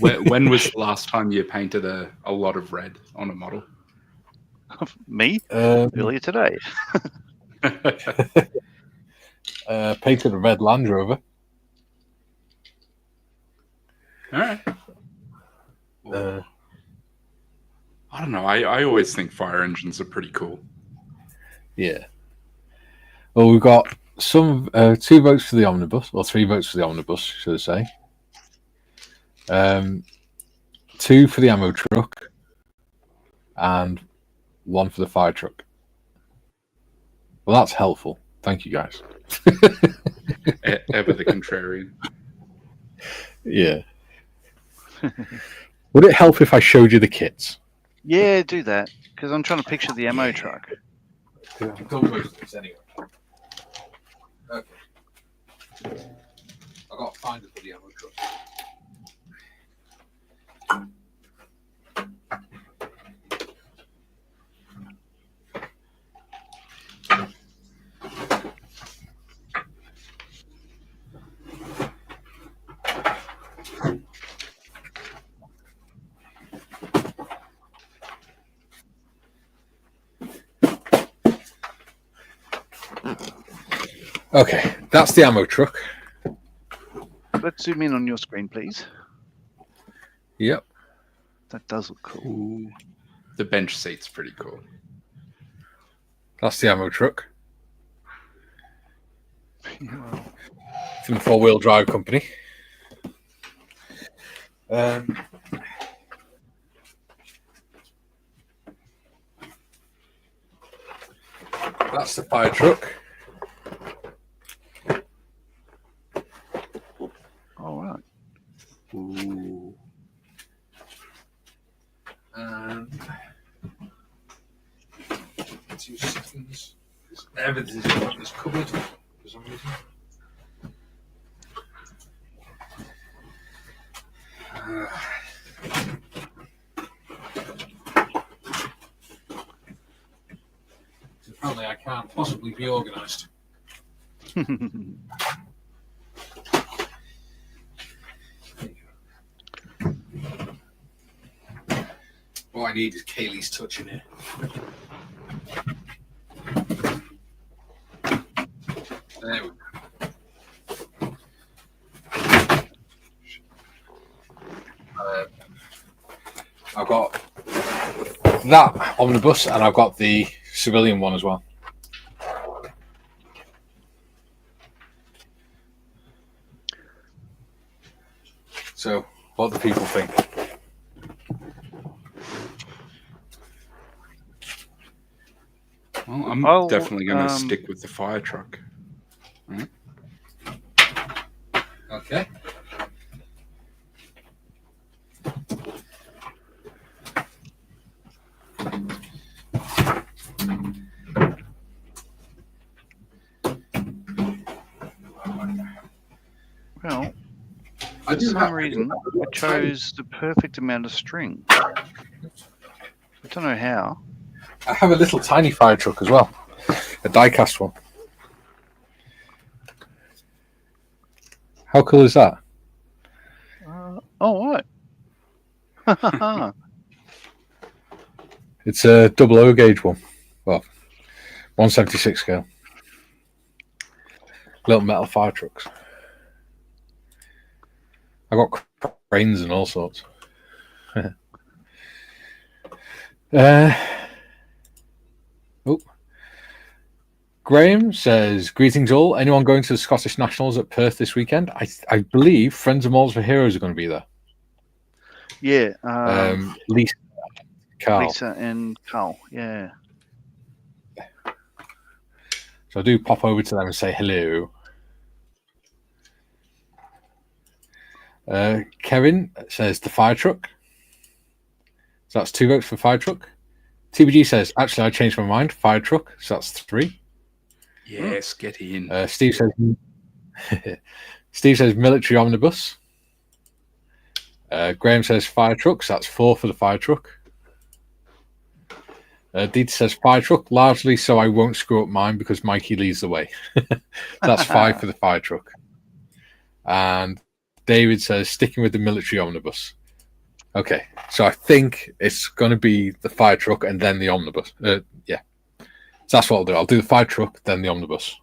When was the last time you painted a lot of red on a model? Me? Earlier today. Painted a red Land Rover. All right. I don't know. I always think fire engines are pretty cool. Yeah. Well, we've got 2 votes for the omnibus, or 3 votes for the omnibus, should I say. 2 for the ammo truck, and 1 for the fire truck. Well, that's helpful. Thank you, guys. Ever the contrarian. Yeah. Would it help if I showed you the kits? Yeah, do that, because I'm trying to picture the ammo truck. I've done most of this anyway. Okay. I've got to find it for the ammo truck. Okay, that's the ammo truck. Let's zoom in on your screen, please. Yep. That does look cool. Ooh. The bench seat's pretty cool. That's the ammo truck Yeah. from the 4-wheel drive company. That's the fire truck. All right. Ooh. And 2 seconds. Everything is covered for some reason. Apparently, I can't possibly be organised. All I need is Kaylee's touch in it. There we go. I've got that omnibus and I've got the civilian one as well. So, what do people think? Well, I'm definitely going to stick with the fire truck. Right. Okay. Well, for some reason, I chose the perfect amount of string. I don't know how. I have a little tiny fire truck as well, a die-cast one. How cool is that? Oh, what? It's a 00 gauge one. Well, 176 scale. Little metal fire trucks. I got cranes and all sorts. Graham says, "Greetings all. Anyone going to the Scottish Nationals at Perth this weekend? I believe Friends of Malls for Heroes are going to be there. Yeah. Lisa, Carl. Lisa and Carl. Yeah. So I do pop over to them and say hello. Kevin says the fire truck. So that's 2 votes for fire truck. TBG says, actually, I changed my mind. Fire truck. So that's 3. Yes, get in. Steve says military omnibus. Graham says fire trucks. That's 4 for the fire truck. Dieter says fire truck, largely so I won't screw up mine because Mikey leads the way. That's 5 for the fire truck. And David says sticking with the military omnibus. Okay, so I think it's going to be the fire truck and then the omnibus. Yeah. So that's what I'll do. I'll do the fire truck, then the omnibus.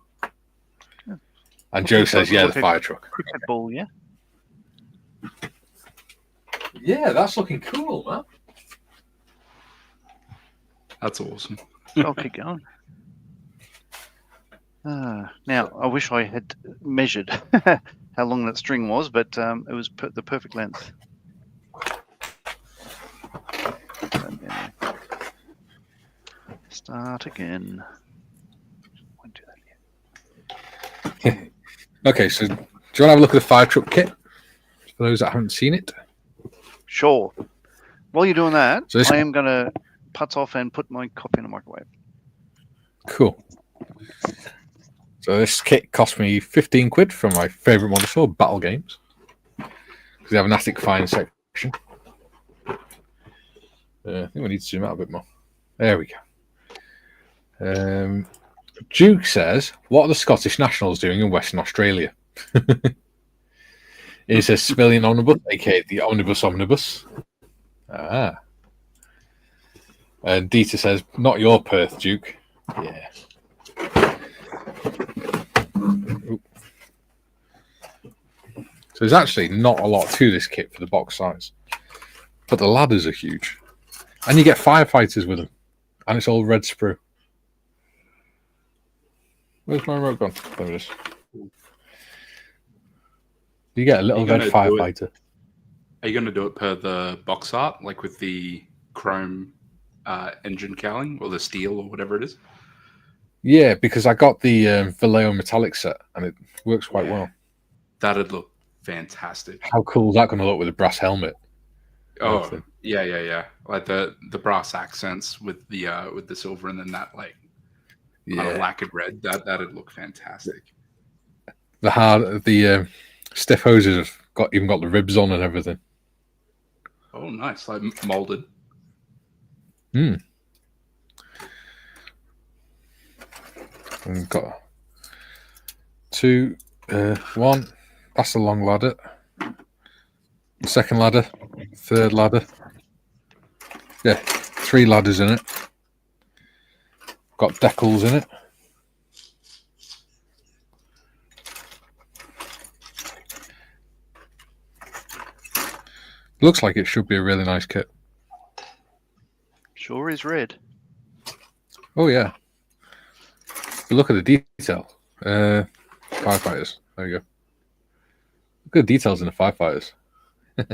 And Joe says, yeah, the fire truck. Cricket ball, yeah? Yeah, that's looking cool, man. That's awesome. I'll keep going. Now, I wish I had measured how long that string was, but it was the perfect length. Start again. Won't do that yet. Okay, so do you want to have a look at the fire truck kit? For those that haven't seen it. Sure. While you're doing that, So I am going to putz off and put my coffee in the microwave. Cool. So this kit cost me 15 quid from my favourite model store, Battle Games. Because they have an attic fine section. I think we need to zoom out a bit more. There we go. Duke says, what are the Scottish Nationals doing in Western Australia? It says civilian omnibus, aka the omnibus. Ah. And Dieter says, not your Perth, Duke. Yeah. there's actually not a lot to this kit for the box size. But the ladders are huge. And you get firefighters with them. And it's all red sprue. Where's my remote gone? There it is. You get a little red firefighter. Are you going to do it per the box art, like with the chrome engine cowling or the steel or whatever it is? Yeah, because I got the Vallejo metallic set and it works quite well. That'd look fantastic. How cool is that going to look with a brass helmet? Oh, yeah. Like the brass accents with the silver and then that like kind of lacquered red. That'd look fantastic. The stiff hoses have even got the ribs on and everything. Oh, nice! Like molded. And we've got one. That's a long ladder. The second ladder, third ladder. Yeah, 3 ladders in it. Got decals in it. Looks like it should be a really nice kit. Sure is red. Oh yeah. But look at the detail. Firefighters. There you go. Look at the details in the firefighters.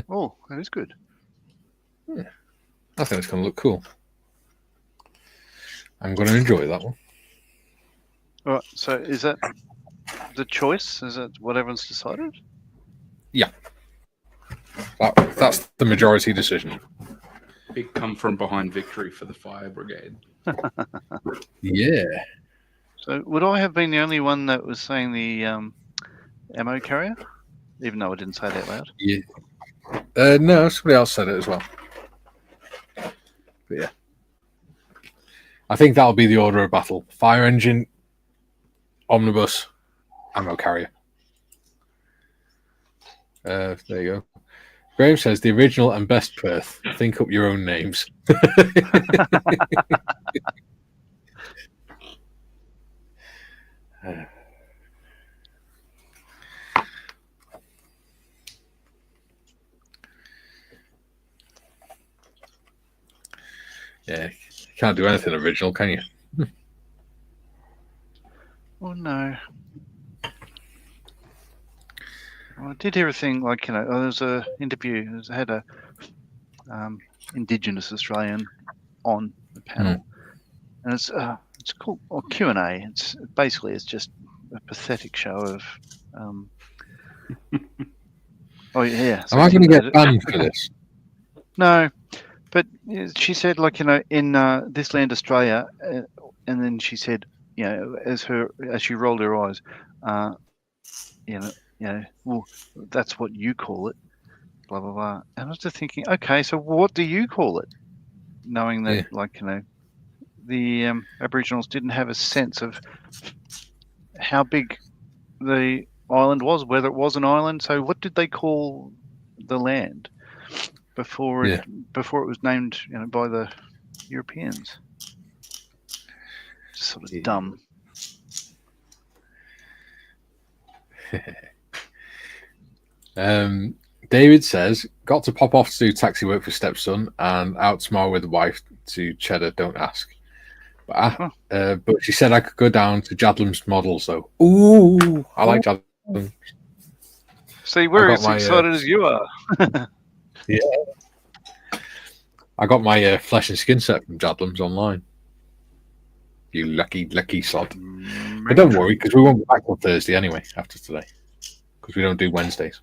Oh, that is good. Yeah. I think it's going to look cool. I'm going to enjoy that one. All right. So is that the choice? Is that what everyone's decided? Yeah. That's the majority decision. Big come from behind victory for the fire brigade. Yeah. So would I have been the only one that was saying the ammo carrier? Even though I didn't say that loud. Yeah. No, somebody else said it as well. But yeah. I think that'll be the order of battle. Fire engine, omnibus, ammo carrier. There you go. Graham says the original and best Perth. Think up your own names. Yeah, you can't do anything original, can you? Oh no. Well, I did hear a thing like, there was a interview. It had a Indigenous Australian on the panel, and it's called Q&A. It's just a pathetic show of. Oh yeah. Am I going to get banned for this? No, but she said in this land Australia, and then she said as she rolled her eyes, well, that's what you call it, blah blah blah. And I was just thinking, okay, so what do you call it? Knowing that, the Aboriginals didn't have a sense of how big the island was, whether it was an island. So what did they call the land before it was named, by the Europeans? Just sort of dumb. David says, got to pop off to do taxi work for stepson and out tomorrow with the wife to Cheddar, don't ask. But she said I could go down to Jadlam's models though. Ooh, I like Jadlam. See, we're as excited as you are. Yeah. I got my flesh and skin set from Jadlam's online. You lucky sod. But don't worry, because we won't be back on Thursday anyway after today. Because we don't do Wednesdays.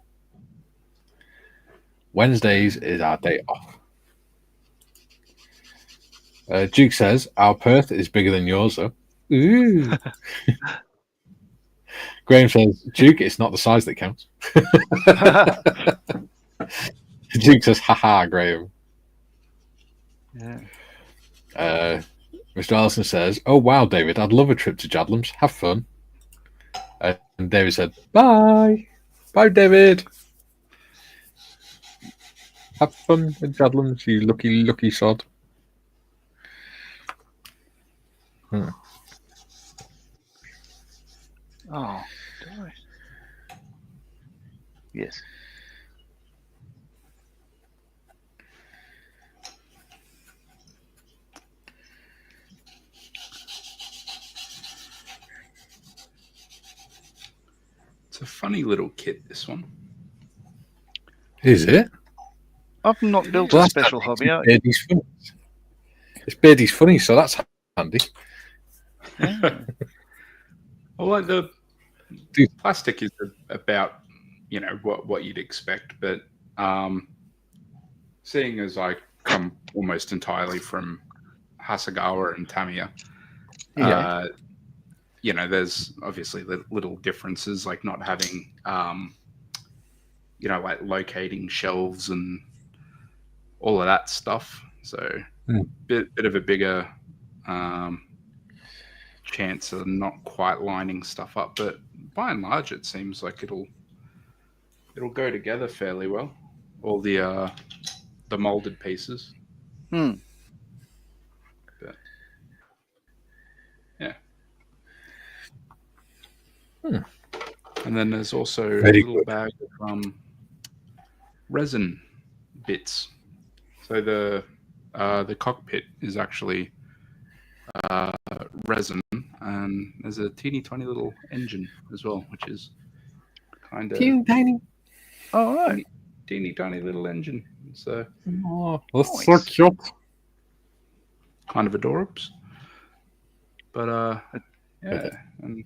Wednesdays is our day off. Duke says, our Perth is bigger than yours, though. Ooh. Graham says, Duke, it's not the size that counts. Duke says, haha, Graham. Yeah. Mr. Allison says, oh, wow, David, I'd love a trip to Jadlam's. Have fun. And David said, bye. Bye, David. Have fun with Jadlam's, you lucky sod. Oh, do I? Yes. It's a funny little kit, this one. Is it? I've not built Well, a that's special handy. hobby. Beardy's funnies. It's Beardy's funnies, so that's handy. Yeah. Well, like the Dude. plastic is about, you know, what you'd expect, but seeing as I come almost entirely from Hasegawa and Tamiya, Yeah. you know, there's obviously little differences, like not having, you know, like locating shelves and all of that stuff. So bit of a bigger chance of not quite lining stuff up, but by and large, it seems like it'll go together fairly well. All the molded pieces. Hmm. But yeah. And then there's also Very a little good. bag of resin bits. So the cockpit is actually resin, and there's a teeny tiny little engine as well, which is kind of Tiny. All right. teeny tiny little engine. So Oh, that's so Nice. cute. kind of adorbs. But yeah, and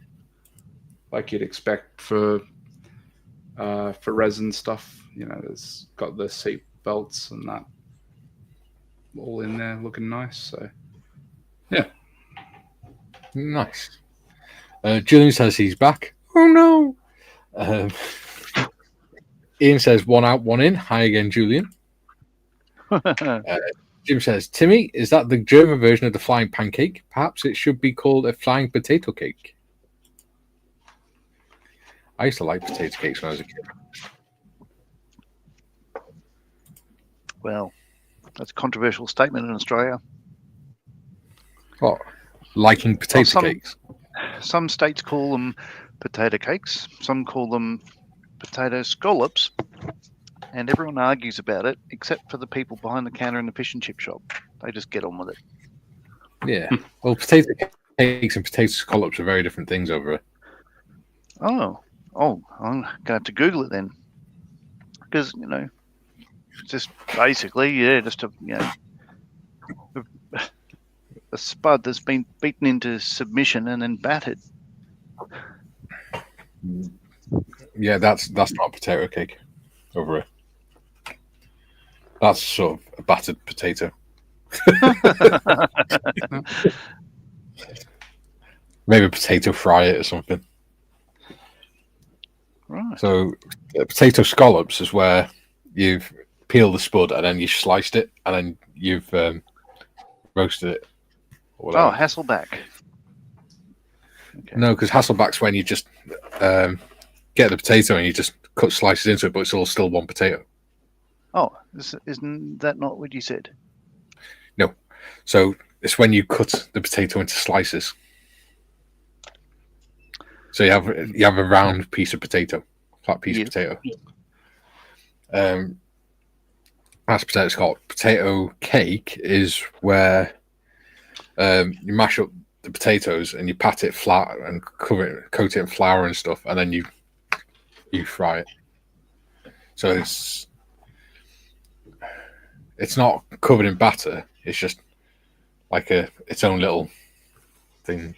like you'd expect for resin stuff, you know, it's got the seat belts and that all in there, looking nice. So yeah. Nice. Julian says he's back. Oh no. Ian says 1 out, 1 in. Hi again, Julian. Jim says, Timmy, is that the German version of the flying pancake? Perhaps it should be called a flying potato cake. I used to like potato cakes when I was a kid. Well, that's a controversial statement in Australia. What? Liking potato cakes? Some states call them potato cakes. Some call them potato scallops. And everyone argues about it, except for the people behind the counter in the fish and chip shop. They just get on with it. Yeah. Well, potato cakes and potato scallops are very different things over it. Oh, I'm going to have to Google it then. Because, you know, just basically, just a spud that's been beaten into submission and then battered. Yeah, that's not a potato cake over it. That's sort of a battered potato. Maybe a potato fry it or something. Right. So potato scallops is where you've peeled the spud and then you sliced it and then you've roasted it. Or oh, Hasselback. Okay. No, because Hasselback's when you just get the potato and you just cut slices into it, but it's all still one potato. Oh, isn't that not what you said? No. So it's when you cut the potato into slices. So you have a round piece of potato, flat piece of potato. That's potato scallop. Potato cake is where you mash up the potatoes and you pat it flat and coat it in flour and stuff, and then you fry it. So it's not covered in batter. It's just like its own little thing.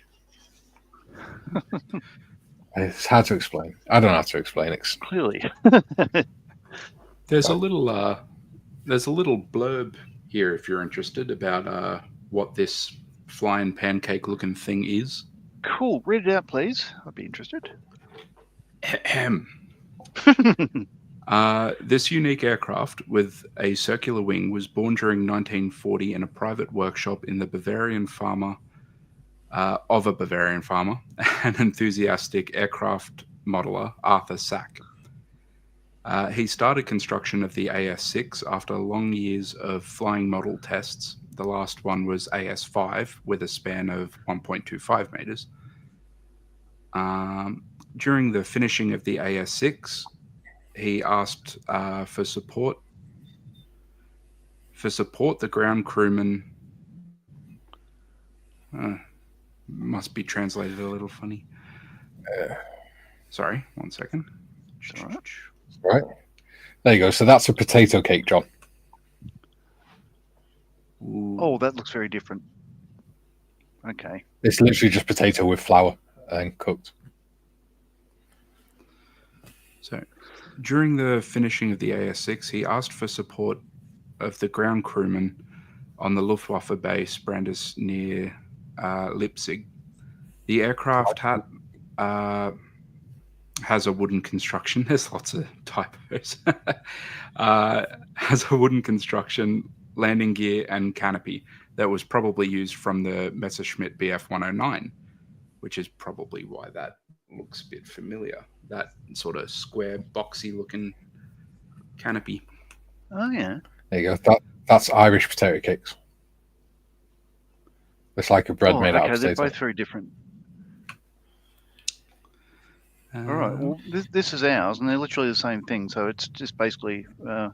It's hard to explain. I don't know how to explain it. Clearly. There's a little blurb here if you're interested about what this flying pancake looking thing is. Cool. Read it out, please. I'd be interested. This unique aircraft with a circular wing was born during 1940 in a private workshop in the Bavarian farmer of a Bavarian farmer and enthusiastic aircraft modeler Arthur Sack. He started construction of the AS-6 after long years of flying model tests. The last one was AS-5 with a span of 1.25 meters. During the finishing of the AS-6, he asked for support. The ground crewman must be translated a little funny. Sorry, 1 second. It's all right. Right. There you go. So that's a potato cake, John. Ooh. Oh, that looks very different. Okay. It's literally just potato with flour and cooked. So, during the finishing of the AS6, he asked for support of the ground crewmen on the Luftwaffe base Brandes near Leipzig. The aircraft has a wooden construction. There's lots of typos. Has a wooden construction, landing gear, and canopy that was probably used from the Messerschmitt Bf 109, which is probably why that looks a bit familiar. That sort of square, boxy looking canopy. Oh, yeah. There you go. That's Irish potato cakes. It's like a bread made out of They're potato. both very different. All right. Well, this is ours, and they're literally the same thing. So it's just basically, a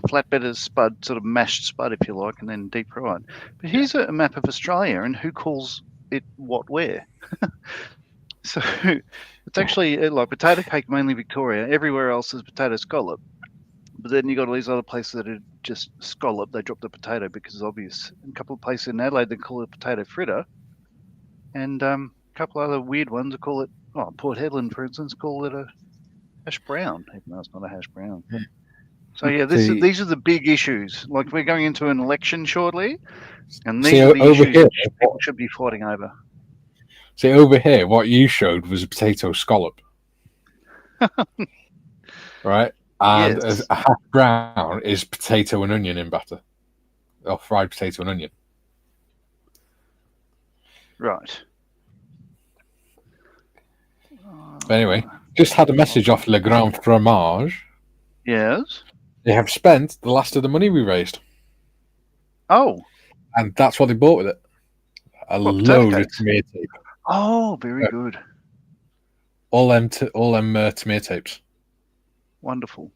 flatbed as spud, sort of mashed spud, if you like, and then deep fried. But here's a map of Australia, and who calls it what where? So it's actually like potato cake, mainly Victoria. Everywhere else is potato scallop. But then you got all these other places that are just scallop. They drop the potato because it's obvious. And a couple of places in Adelaide, they call it potato fritter. And a couple other weird ones that call it, Port Hedland, for instance, call it a hash brown, even though it's not a hash brown. Yeah. So, yeah, these are the big issues. Like, we're going into an election shortly, and these are the issues which people should be fighting over. See, over here, what you showed was a potato scallop. Right? And Yes. a hash brown is potato and onion in batter. Or fried potato and onion. Right. But anyway, just had a message off Le Grand Fromage. Yes. They have spent the last of the money we raised. Oh. And that's what they bought with it. A load of tomato tape. Oh, very good. All them tomato tapes. Wonderful.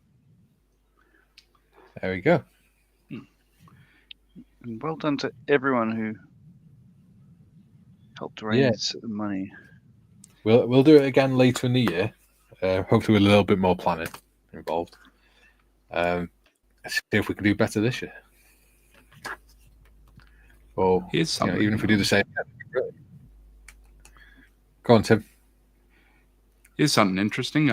There we go. And well done to everyone who helped raise money. We'll do it again later in the year. Hopefully with a little bit more planning involved. Let's see if we can do better this year. Or even if we do the same. Go on, Tim. Here's something interesting.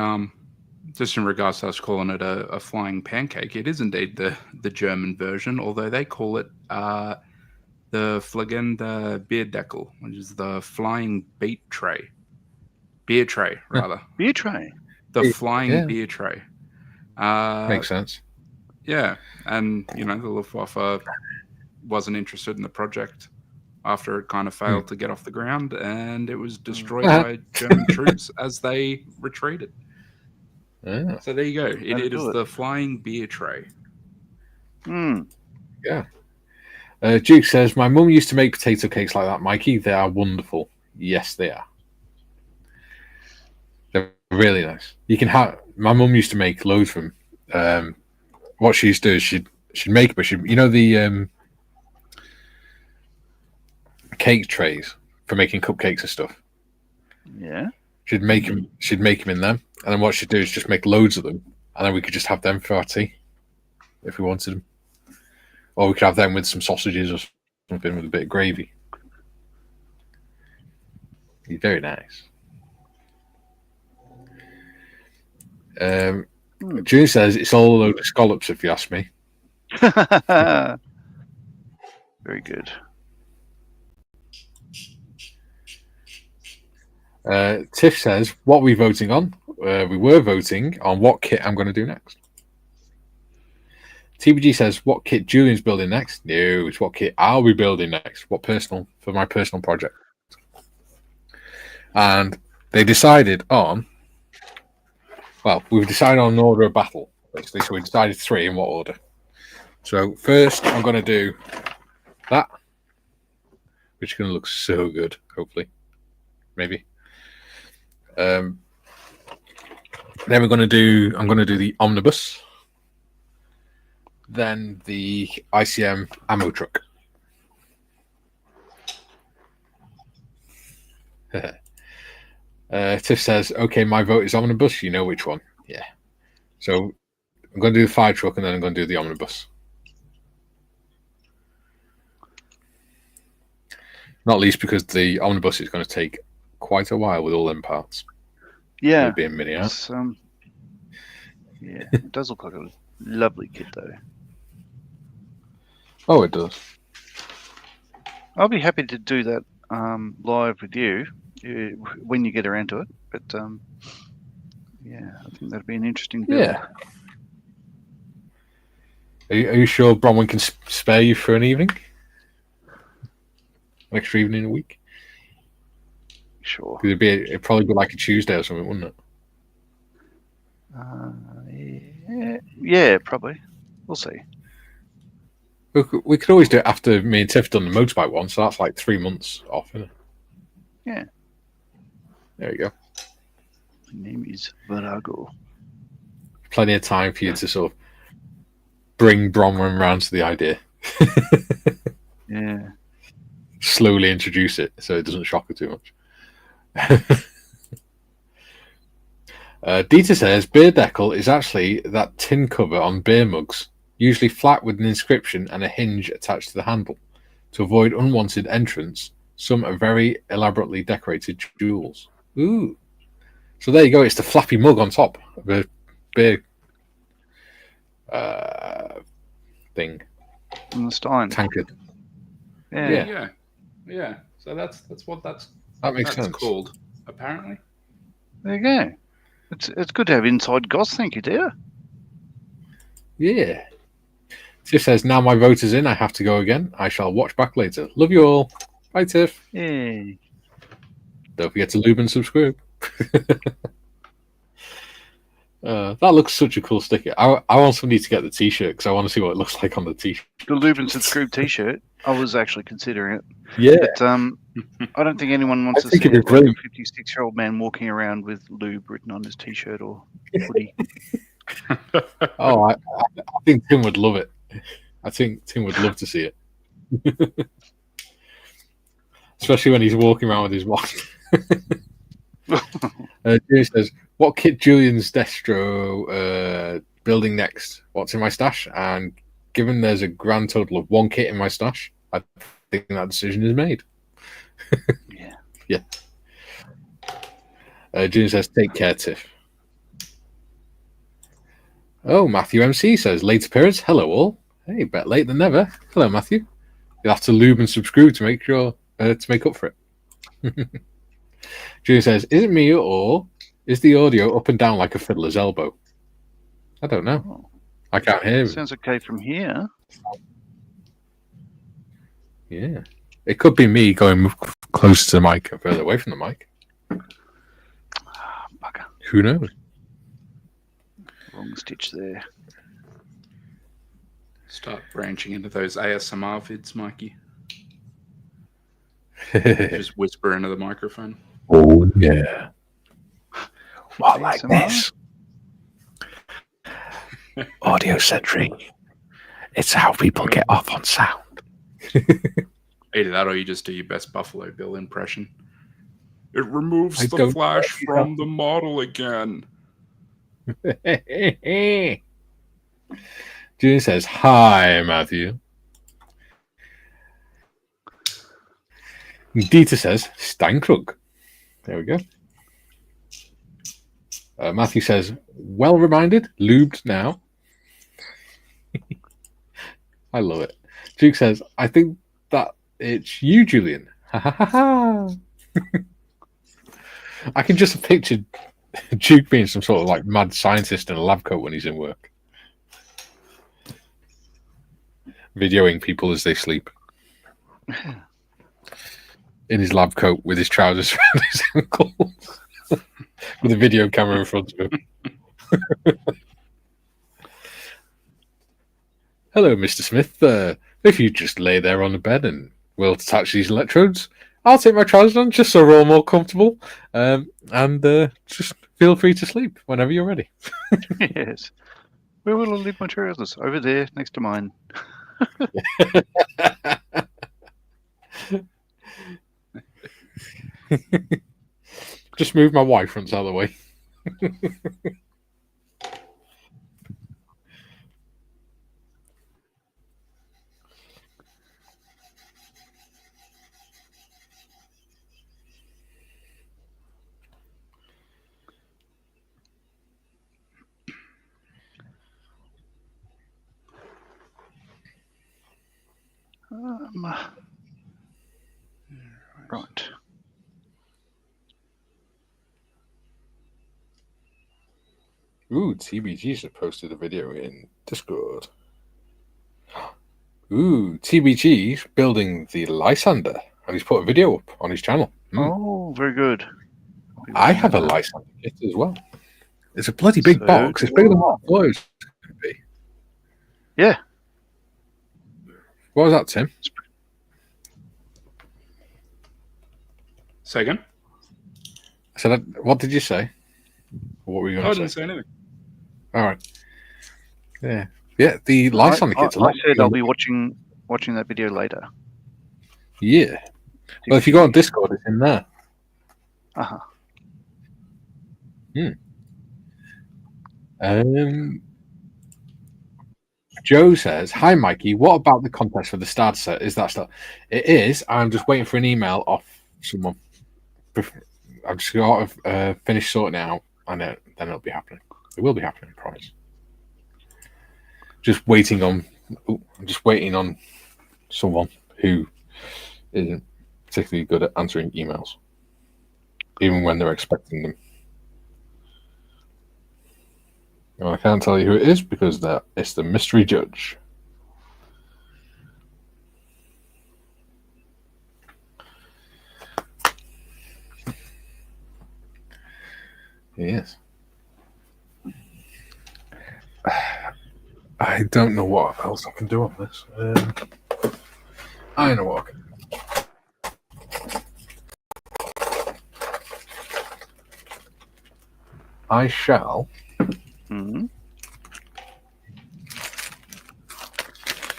Just in regards to us calling it a flying pancake, it is indeed the German version, although they call it the Fliegende Bierdeckel, which is the flying beer tray, rather. Beer tray. The flying beer tray. Makes sense. Yeah, and the Luftwaffe wasn't interested in the project after it kind of failed to get off the ground, and it was destroyed by German troops as they retreated. Yeah. So there you go. It is the flying beer tray. Yeah. Duke says, my mum used to make potato cakes like that, Mikey. They are wonderful. Yes, they are. They're really nice. You can have. My mum used to make loads of them. What she used to do is she'd make, but the cake trays for making cupcakes and stuff. Yeah. She'd make them in them, and then what she'd do is just make loads of them, and then we could just have them for our tea if we wanted them, or we could have them with some sausages or something with a bit of gravy. Very nice. June says it's all a load of scallops, if you ask me. Very good. Tiff says, what are we voting on? We were voting on what kit I'm going to do next. TBG says, what kit Julian's building next? No, it's what kit I'll be building next. For my personal project. And they decided on, we've decided on an order of battle, basically. So we decided 3 in what order. So first, I'm going to do that, which is going to look so good, hopefully. Maybe. Then I'm going to do the omnibus, then the ICM ammo truck, Tiff says, okay, my vote is omnibus. You know which one. Yeah. So I'm going to do the fire truck and then I'm going to do the omnibus. Not least because the omnibus is going to take quite a while with all them parts. Yeah. It'll be a mini out. Yeah, it does look like a lovely kit, though. Oh, it does. I'll be happy to do that live with you when you get around to it. But yeah, I think that'd be an interesting build. Yeah. Are you sure Bronwyn can spare you for an evening? An extra evening a week? Sure. It'd probably be like a Tuesday or something, wouldn't it? Yeah, probably. We'll see. We could always do it after me and Tiff done the motorbike one, so that's like 3 months off, isn't it? Yeah. There you go. My name is Virago. Plenty of time for you to sort of bring Bronwyn round to the idea. Yeah. Slowly introduce it so it doesn't shock her too much. Dieter says beer decal is actually that tin cover on beer mugs, usually flat with an inscription and a hinge attached to the handle. To avoid unwanted entrance, some are very elaborately decorated jewels. Ooh. So there you go, it's the flappy mug on top of a beer thing. On the Stein. Tankard. Yeah. So that's what that makes sense. called, apparently. There you go. It's good to have inside goss, thank you, dear. Yeah. Tiff says, now my vote is in, I have to go again. I shall watch back later. Love you all. Bye, Tiff. Yay. Don't forget to lube and subscribe. That looks such a cool sticker. I want somebody to get the t-shirt because I want to see what it looks like on the t-shirt. The lube and subscribe t-shirt, I was actually considering it. Yeah. But I don't think anyone wants to see a 56-year-old man walking around with lube written on his t-shirt or hoodie. Oh, I think Tim would love it. I think Tim would love to see it. Especially when he's walking around with his watch. Julian says, what kit Julian's Destro building next? What's in my stash? And given there's a grand total of 1 kit in my stash, I think that decision is made. Yeah. Julian says, take care, Tiff. Oh, Matthew MC says, late appearance. Hello, all. Hey, better late than never. Hello, Matthew. You'll have to lube and subscribe to make sure to make up for it. Julian says, is it me or is the audio up and down like a fiddler's elbow? I don't know. I can't hear it. Sounds okay from here. Yeah. It could be me going closer to the mic or further away from the mic. Bugger. Who knows? Wrong stitch there. Start branching into those ASMR vids, Mikey. Just whisper into the microphone. Oh, yeah. What, like ASMR? this? Audio centric. It's how people get off on sound. Either that or you just do your best Buffalo Bill impression. It removes I the don't flash know. from the model again. Julian says, hi, Matthew. Dieter says, Steinkrug. There we go. Matthew says, well reminded, lubed now. I love it. Duke says, I think that it's you, Julian. Ha ha ha ha. I can just picture Duke being some sort of like mad scientist in a lab coat when he's in work. Videoing people as they sleep. In his lab coat with his trousers around his ankles. With a video camera in front of him. Hello, Mr. Smith. If you just lay there on the bed and we'll attach these electrodes, I'll take my trousers on just so we're all more comfortable. And just feel free to sleep whenever you're ready. Yes. Where will I leave my trousers? Over there, next to mine. Just move my wife from the other way. Right. Ooh, TBG's have posted a video in Discord. Ooh, TBG's building the Lysander, and he's put a video up on his channel. Oh, very good. I have a Lysander kit as well. It's a bloody big box. It's bigger than what I thought it was going to be. Yeah. What was that, Tim? Say again? I said, what did you say? What were you going to say? I didn't say anything. All right. Yeah. Yeah, the Lysander kit's a lot. I said I'll be watching that video later. Yeah. Well, if you go on Discord, it's in there. Uh-huh. Joe says, "Hi, Mikey. What about the contest for the starter set? Is that stuff? It is. I'm just waiting for an email off someone. I've just got to finish sorting it out, and then it'll be happening. It will be happening, I promise. Just waiting on. I'm just waiting on someone who isn't particularly good at answering emails, even when they're expecting them. Well, I can't tell you who it is because it's the mystery judge. Yes. I don't know what else I can do on this. I know what I can do. I shall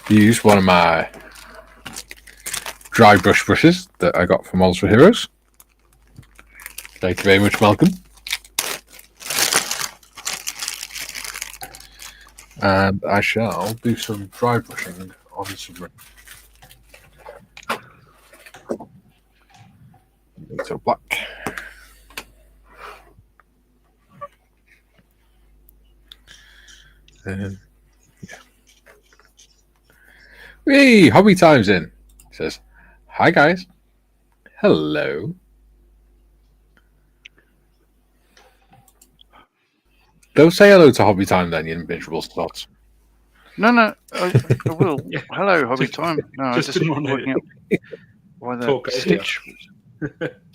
use one of my dry brush brushes that I got from Models for Heroes. Thank you very much, Malcolm. And I shall do some dry brushing on the submarine. Into black. And yeah. Hey, Hobby Time's in. He says, "Hi guys. Hello. Don't say hello to Hobby Time then, you miserable slots." No, I will. Yeah. Hello, Hobby Time. No, I just working out why the stitch.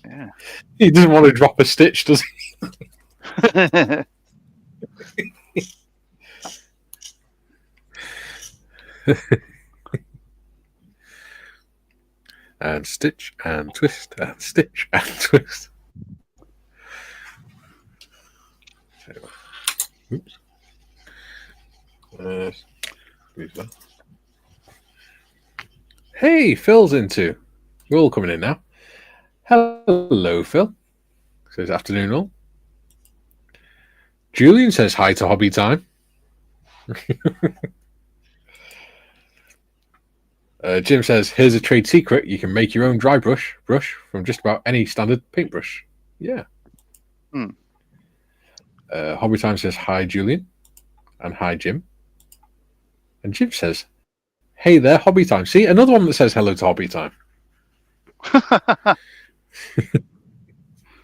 Yeah. He doesn't want to drop a stitch, does he? And stitch and twist and stitch and twist. Oops. Hey, Phil's in too. We're all coming in now. Hello, Phil. Says afternoon all. Julian says hi to Hobby Time. Jim says, "Here's a trade secret. You can make your own dry brush from just about any standard paintbrush." Yeah. Hobby Time says, "Hi, Julian." And hi, Jim. And Jim says, "Hey there, Hobby Time." See, another one that says hello to Hobby Time.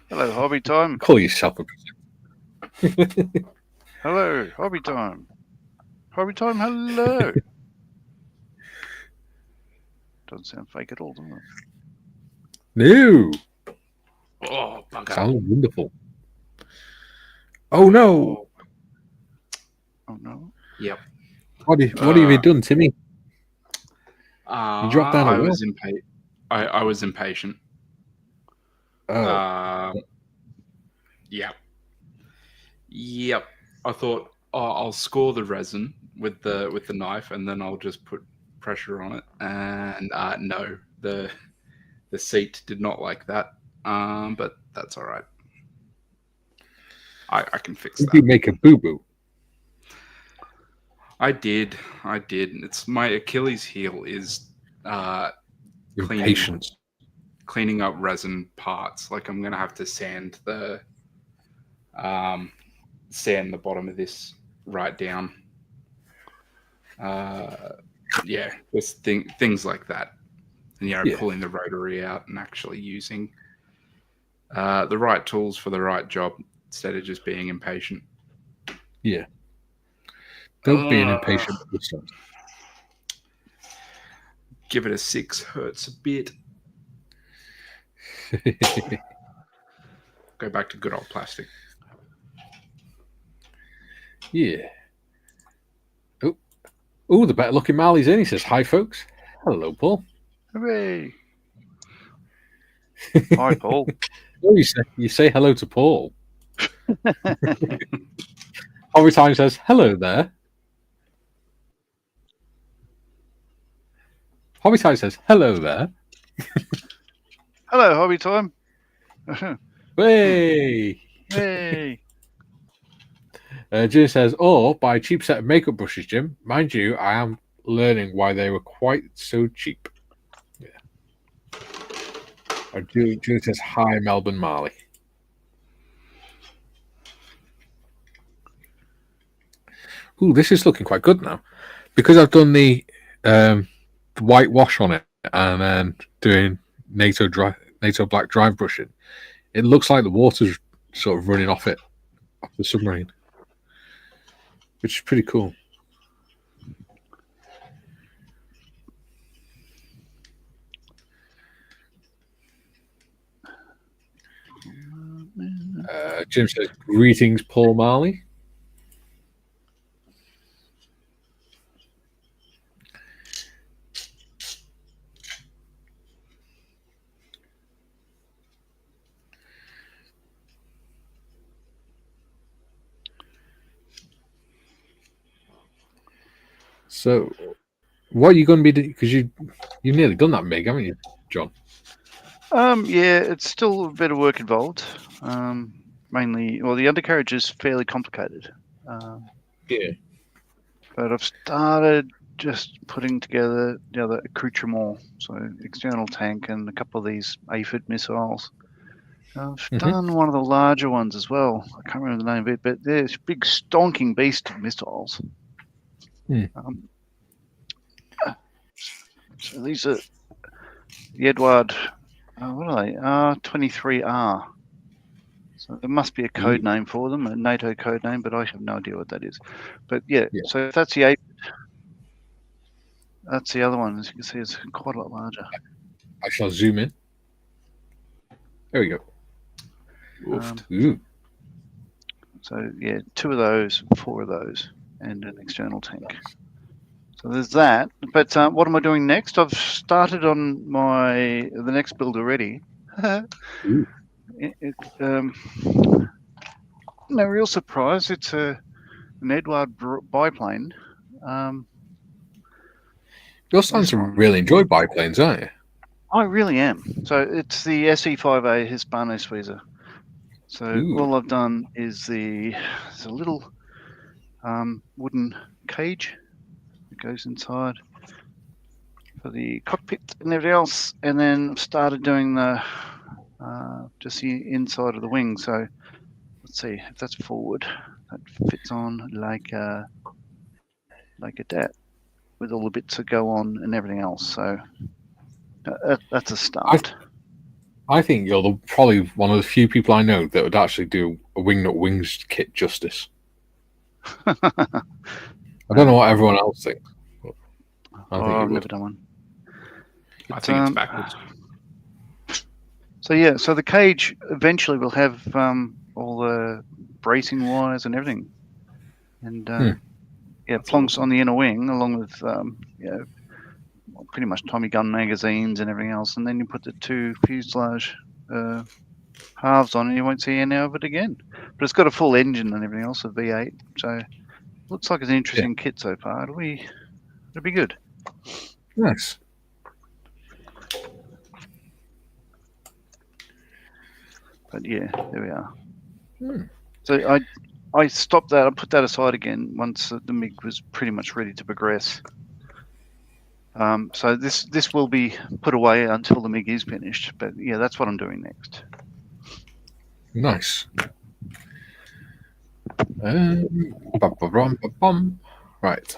Hello, Hobby Time. Call yourself a Hello, Hobby Time. Hobby Time, hello. Doesn't sound fake at all, does it? No. Oh, bugger. Sounds wonderful. Oh no. Oh no. Yep. What have you done, Timmy? You dropped down. I was impatient. Oh. Yep. I thought, I'll score the resin with the knife, and then I'll just put pressure on it. And no, the seat did not like that. but that's all right. I can fix Did that. you make a boo-boo? I did. It's my Achilles heel is Impatience. cleaning up resin parts. Like I'm gonna have to sand the bottom of this right down. Yeah, just things like that. And pulling the rotary out and actually using the right tools for the right job instead of just being impatient. Yeah. Don't be an impatient person. Give it a 6. Hurts a bit. Go back to good old plastic. Yeah. Oh, the better looking Marley's in. He says, "Hi, folks. Hello, Paul." Hooray! Hi, Paul. Oh, you say hello to Paul. Every time says, "Hello there." Hobby Time says, "Hello there." Hello, Hobby Time. Hey. Hey. Jim says, "Or buy a cheap set of makeup brushes, Jim. Mind you, I am learning why they were quite so cheap." Yeah. Jim says, "Hi, Melbourne Marley." Ooh, this is looking quite good now. Because I've done the whitewash on it and then doing NATO black drive brushing, it looks like the water's sort of running off the submarine, which is pretty cool. Jim says, "Greetings, Paul Marley." So, what are you going to be doing? Because you've nearly done that, Meg, haven't you, John? Yeah, it's still a bit of work involved. Mainly, well, the undercarriage is fairly complicated. Yeah. But I've started just putting together the other accoutrement, so external tank and a couple of these aphid missiles. I've done one of the larger ones as well. I can't remember the name of it, but they're big stonking beast of missiles. So these are the Edward, what are they? R23R. So there must be a code name for them, a NATO code name, but I have no idea what that is. But yeah. So that's the aphid. That's the other one. As you can see, it's quite a lot larger. I shall zoom in. There we go. So yeah, 2 of those, 4 of those, and an external tank. So there's that. But what am I doing next? I've started on the next build already. No real surprise. It's an Edward biplane. You're starting to really enjoy biplanes, aren't you? I really am. So it's the SE5A Hispano Suiza. So all I've done is there's a little wooden cage that goes inside for the cockpit and everything else, and then I've started doing the just the inside of the wing. So let's see if that's forward. That fits on like a dat with all the bits that go on and everything else. So that's a start. I think you're probably one of the few people I know that would actually do a Wingnut Wings kit justice. I don't know what everyone else thinks. I've never done one. I think it's backwards. So yeah, so the cage eventually will have all the bracing wires and everything, and plonks on the inner wing along with pretty much Tommy gun magazines and everything else, and then you put the 2 fuselage halves on, and you won't see any of it again. But it's got a full engine and everything else, a V8. So looks like it's an interesting kit so far. It'll be good. Nice. But yeah, there we are. Hmm. So I stopped that. I put that aside again once the MIG was pretty much ready to progress. So this will be put away until the MIG is finished. But yeah, that's what I'm doing next. Nice. Right.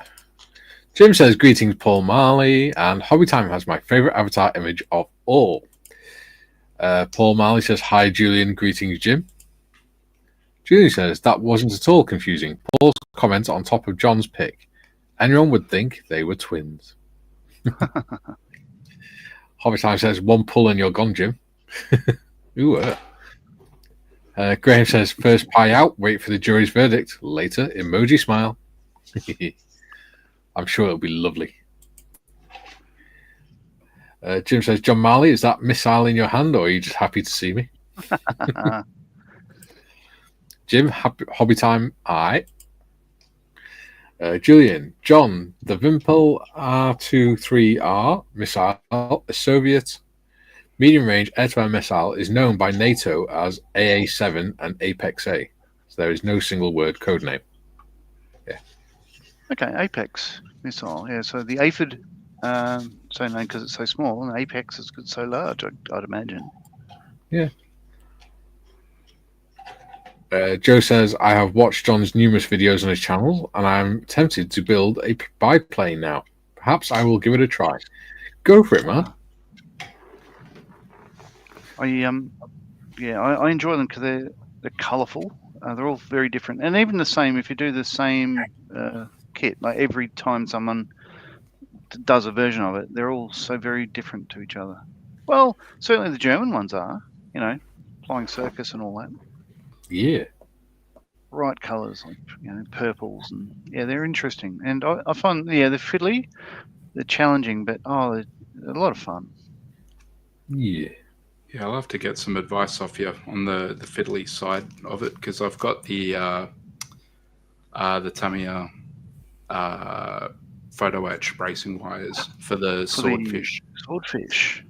Jim says, greetings, Paul Marley, and Hobby Time has my favourite avatar image of all. Paul Marley says, hi, Julian, greetings, Jim. Julian says, that wasn't at all confusing. Paul's comment on top of John's pick. Anyone would think they were twins. Hobby Time says, one pull and you're gone, Jim. Ooh, Graham says, first pie out, wait for the jury's verdict. Later, emoji smile. I'm sure it'll be lovely. Jim says, John Marley, is that missile in your hand, or are you just happy to see me? Jim, Hobby Time, aye. Julian, John, the Vimpel R23R missile, a Soviet medium-range air-to-air missile, is known by NATO as AA-7 and Apex-A. So there is no single word code name. Yeah. Okay, Apex missile. Yeah, so the aphid, so known because it's so small, and Apex is so large, I'd imagine. Yeah. Joe says, I have watched John's numerous videos on his channel, and I'm tempted to build a biplane now. Perhaps I will give it a try. Go for it, man. I enjoy them because they're colourful. They're all very different, and even the same. If you do the same kit, like every time someone does a version of it, they're all so very different to each other. Well, certainly the German ones are. You know, Flying Circus and all that. Yeah. Bright colours, like purples, and yeah, they're interesting. And I find they're fiddly, they're challenging, but they're a lot of fun. Yeah. Yeah, I'll have to get some advice off you on the fiddly side of it, because I've got the Tamiya photo etch bracing wires for the swordfish. Swordfish.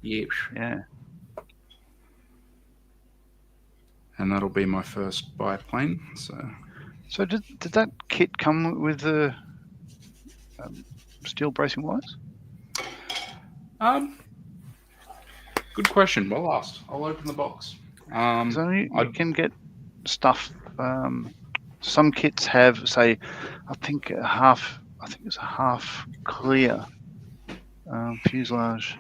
Yes. Yeah. And that'll be my first biplane. So did that kit come with the steel bracing wires? Good question. Well asked. I'll open the box. So you can get stuff. Some kits have, say, I think it's a half clear fuselage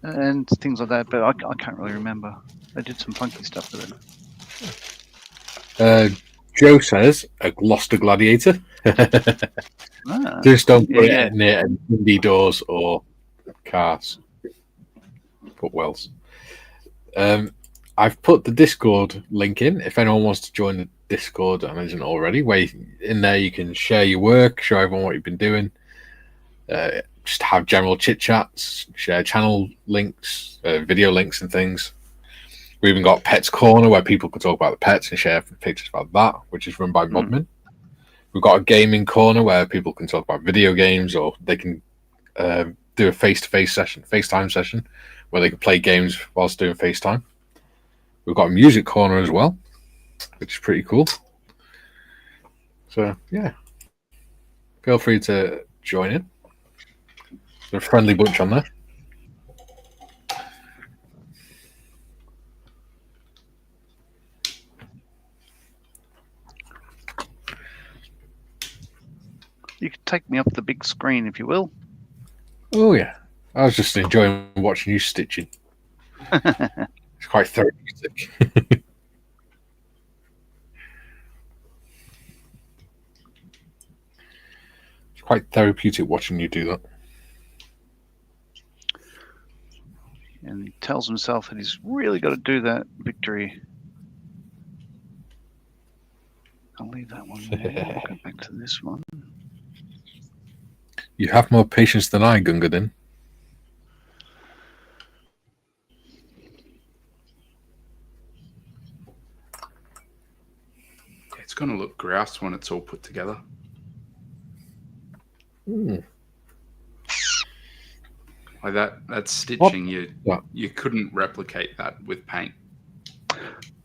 and things like that. But I can't really remember. They did some funky stuff with it. Joe says, a Gloucester Gladiator. Just don't put it near windy doors or cars. Put wells. I've put the Discord link in if anyone wants to join the Discord and isn't already. Where in there you can share your work, show everyone what you've been doing, just have general chit chats, share channel links, video links and things. We even got Pets Corner where people can talk about the pets and share pictures about that, which is run by Modman. We've got a gaming corner where people can talk about video games, or they can do a FaceTime session where they can play games whilst doing FaceTime. We've got a music corner as well, which is pretty cool. So yeah, feel free to join in. There's a friendly bunch on there. You can take me off the big screen if you will. Oh yeah, I was just enjoying watching you stitching. It's quite therapeutic. It's quite therapeutic watching you do that. And he tells himself that he's really got to do that victory. I'll leave that one there. I'll go back to this one. You have more patience than I, Gungadin. It's going to look grouse when it's all put together. Like that stitching, you couldn't replicate that with paint.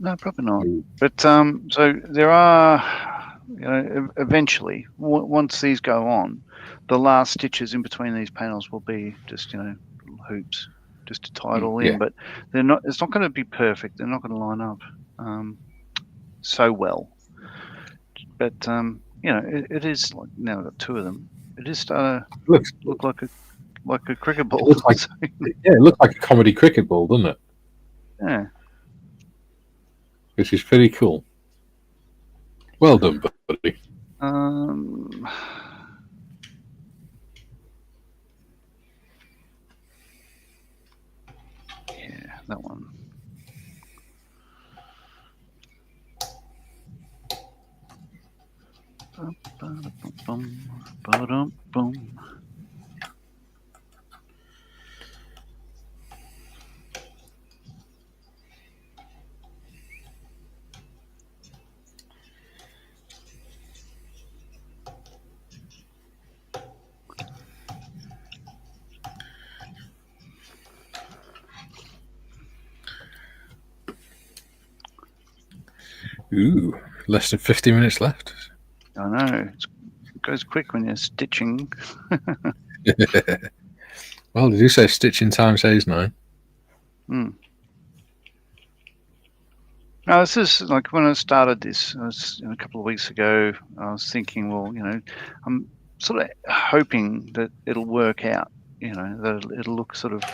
No, probably not. Ooh. But so there are, eventually, once these go on, the last stitches in between these panels will be just, little hoops, just to tie it all in. Yeah. But they're not. It's not going to be perfect. They're not going to line up so well. But it is like now I've got two of them. It is starting to Looks, look like a cricket ball. it looks like it looks like a comedy cricket ball, doesn't it? Yeah. Which is pretty cool. Well done, buddy. Yeah, that one. Boom. Ooh, less than 50 minutes left. I know. It goes quick when you're stitching. Well, did you say stitching time says 9? Now, this is like when I started this, I was, a couple of weeks ago, I was thinking, well, I'm sort of hoping that it'll work out, that it'll look sort of,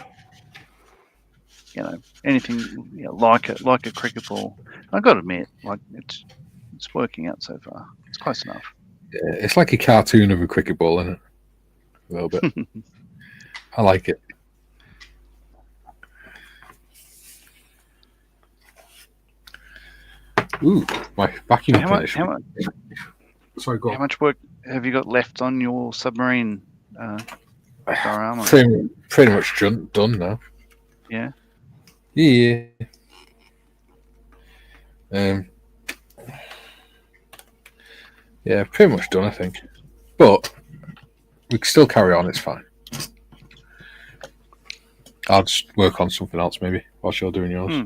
anything like a cricket ball. I've got to admit, like it's working out so far. It's close enough. Yeah, it's like a cartoon of a cricket ball, isn't it? A little bit. I like it. Ooh, my vacuum finish. Sorry, go on. How much work have you got left on your submarine diorama? Pretty much done now. Yeah. Yeah. Yeah, pretty much done, I think. But we can still carry on. It's fine. I'll just work on something else maybe whilst you're doing yours.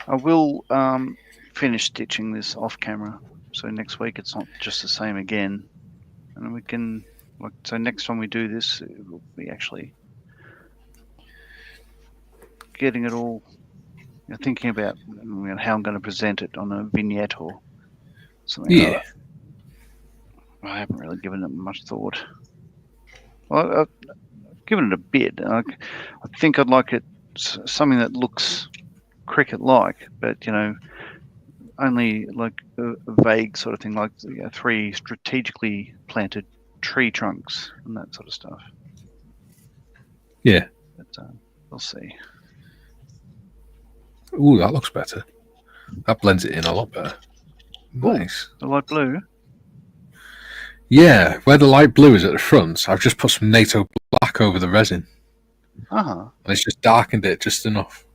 I will finish stitching this off camera, so next week it's not just the same again, and we can so next time we do this, it will be actually getting it all, thinking about how I'm going to present it on a vignette or something. Yeah. I haven't really given it much thought. Well, I've given it a bit. I think I'd like it something that looks cricket-like, but only like a vague sort of thing, like 3 strategically planted tree trunks and that sort of stuff. Yeah. But we'll see. Ooh, that looks better. That blends it in a lot better. Nice. The light blue? Yeah, where the light blue is at the front, I've just put some NATO black over the resin. Uh-huh. And it's just darkened it just enough.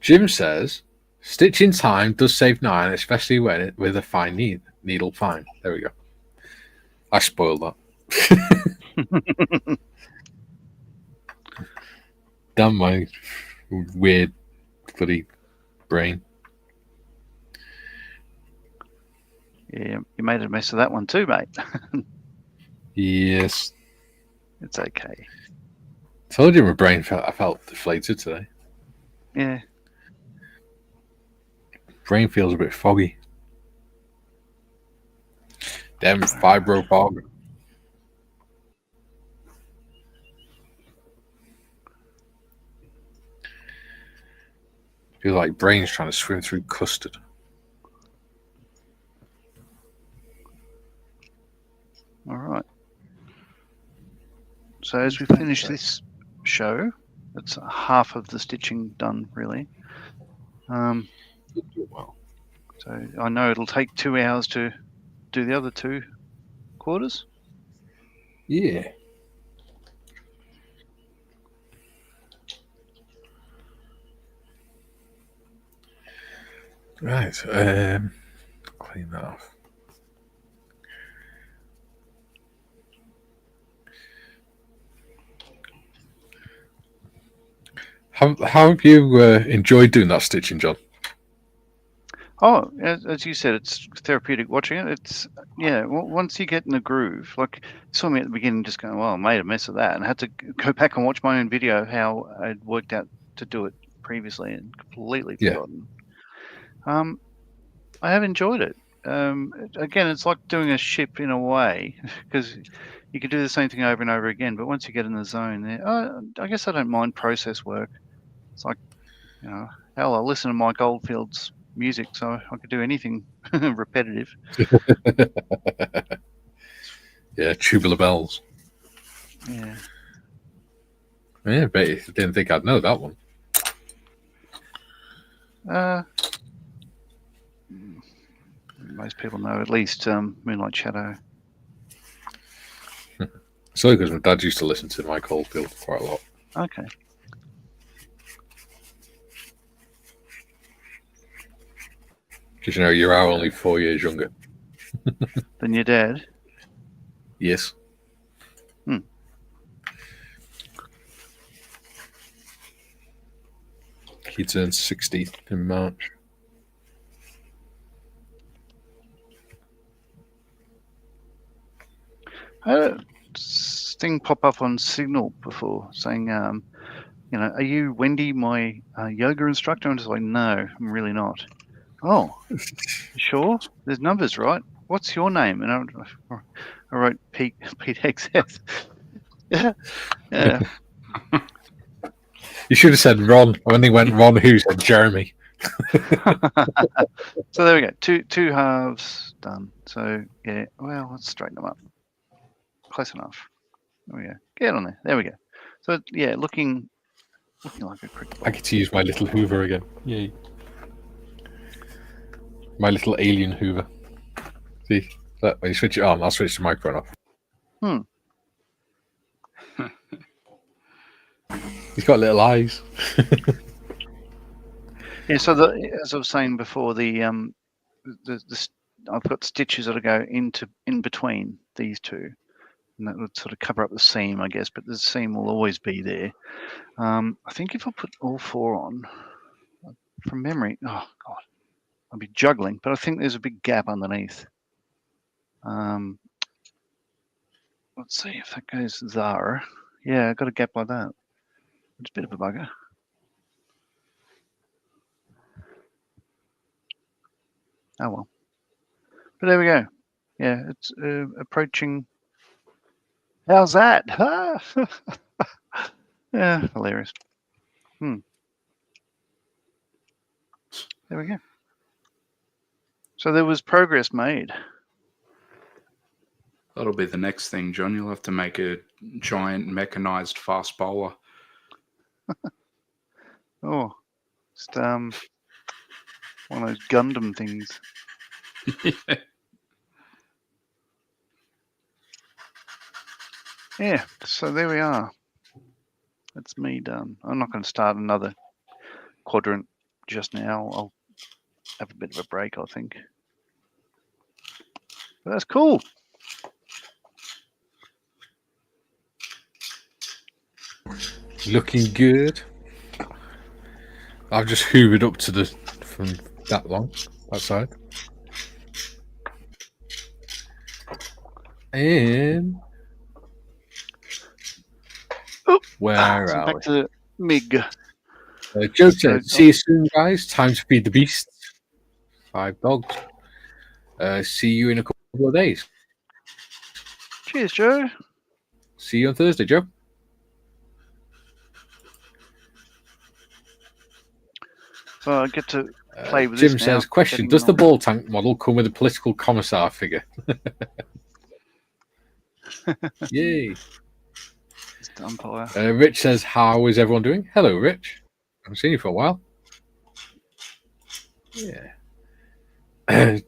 Jim says, stitching time does save 9, especially when with a fine needle fine. There we go. I spoiled that. Damn my weird bloody brain. Yeah, you made a mess of that one too, mate. Yes. It's okay. Told you my brain I felt deflated today. Yeah. Brain feels a bit foggy. Damn fibro fog. Feels like brain's trying to swim through custard. All right. So as we finish this show, it's half of the stitching done, really. You do well. So I know it'll take 2 hours to do the other 2 quarters. Yeah. Right. Clean that off. How have you enjoyed doing that stitching, John? Oh, as you said, it's therapeutic watching it. It's once you get in the groove, like you saw me at the beginning, just going, "Well, I made a mess of that," and I had to go back and watch my own video how I'd worked out to do it previously and completely Yeah. forgotten. I have enjoyed it. Again, it's like doing a ship in a way because you can do the same thing over and over again. But once you get in the zone, I guess I don't mind process work. It's like, hell, I listen to Mike Oldfield's music, so I could do anything repetitive. Yeah, tubular bells. Yeah. Yeah, but I didn't think I'd know that one. Most people know at least Moonlight Shadow. It's only because my dad used to listen to Mike Oldfield quite a lot. Okay. Because you are only 4 years younger. Than your dad? Yes. He turned 60 in March. I had a thing pop up on Signal before saying, are you Wendy, my yoga instructor? I'm just like, no, I'm really not. Oh, sure. There's numbers, right? What's your name? And I wrote Pete XS. Yeah. You should have said Ron. When they went Ron, who said Jeremy? So there we go. Two halves done. So yeah. Well, let's straighten them up. Close enough. There we go. Get on there. There we go. So yeah, looking like a cricket ball. I get to use my little Hoover again. Yay. My little alien Hoover. See? When you switch it on, I'll switch the microphone off. He's got little eyes. Yeah, so as I was saying before, the I've got stitches that go in between these two, and that would sort of cover up the seam, I guess. But the seam will always be there. I think if I put all 4 on, from memory, oh god, I'll be juggling. But I think there's a big gap underneath. Let's see if that goes there. Yeah, I got a gap like that. It's a bit of a bugger. Oh well. But there we go. Yeah, it's approaching. How's that? Yeah, hilarious. There we go. So there was progress made. That'll be the next thing, John. You'll have to make a giant mechanized fast bowler. Oh, just one of those Gundam things. Yeah, so there we are. That's me done. I'm not going to start another quadrant just now. I'll have a bit of a break, I think. But that's cool. Looking good. I've just hoovered up to from that side. And where are back we? to Mig. Joe said, see you soon, guys. Time to feed the beast. 5 dogs. See you in a couple of days. Cheers, Joe. See you on Thursday, Joe. So I get to play with Jim this now. says, question, does the ball tank model come with a political commissar figure? Yay. umpire. Rich says, "How is everyone doing?" Hello, Rich. I haven't seen you for a while. Yeah.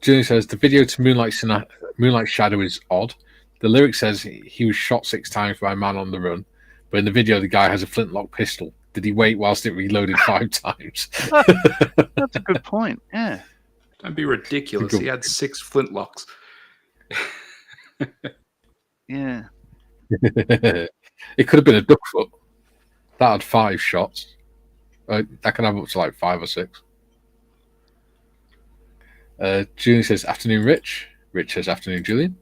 Julie says the video to Moonlight Shadow is odd. The lyric says he was shot 6 times by a man on the run, but in the video the guy has a flintlock pistol. Did he wait whilst it reloaded 5 times? That's a good point. Yeah. Don't be ridiculous. He had 6 flintlocks. Yeah. It could have been a duck foot. That had 5 shots. That can have up to like 5 or 6. Julian says, "Afternoon, Rich." Rich says, "Afternoon, Julian."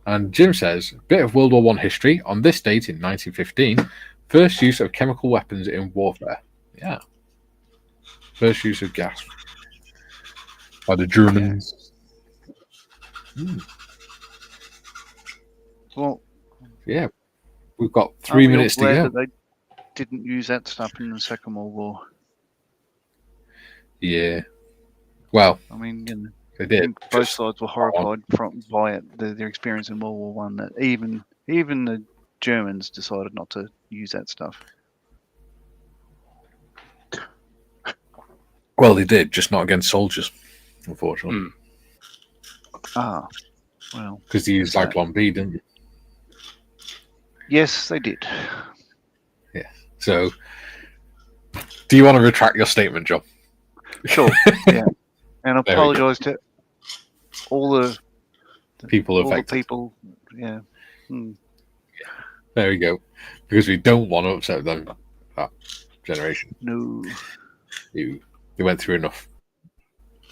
And Jim says, "Bit of World War One history. On this date in 1915, first use of chemical weapons in warfare." Yeah. First use of gas by the Germans. Yeah. Well, yeah. We've got 3 minutes to go. That they didn't use that stuff in the Second World War. Yeah. Well, I mean, you know, they did. I think both sides were horrified by it, their experience in World War One. That even the Germans decided not to use that stuff. Well, they did, just not against soldiers, unfortunately. Ah, well, because they used Zyklon B, didn't they? Yes, they did. Yeah. So, do you want to retract your statement, John? Sure. Yeah. And apologise to all the people affected. Yeah. There we go. Because we don't want to upset them, that generation. No. They went through enough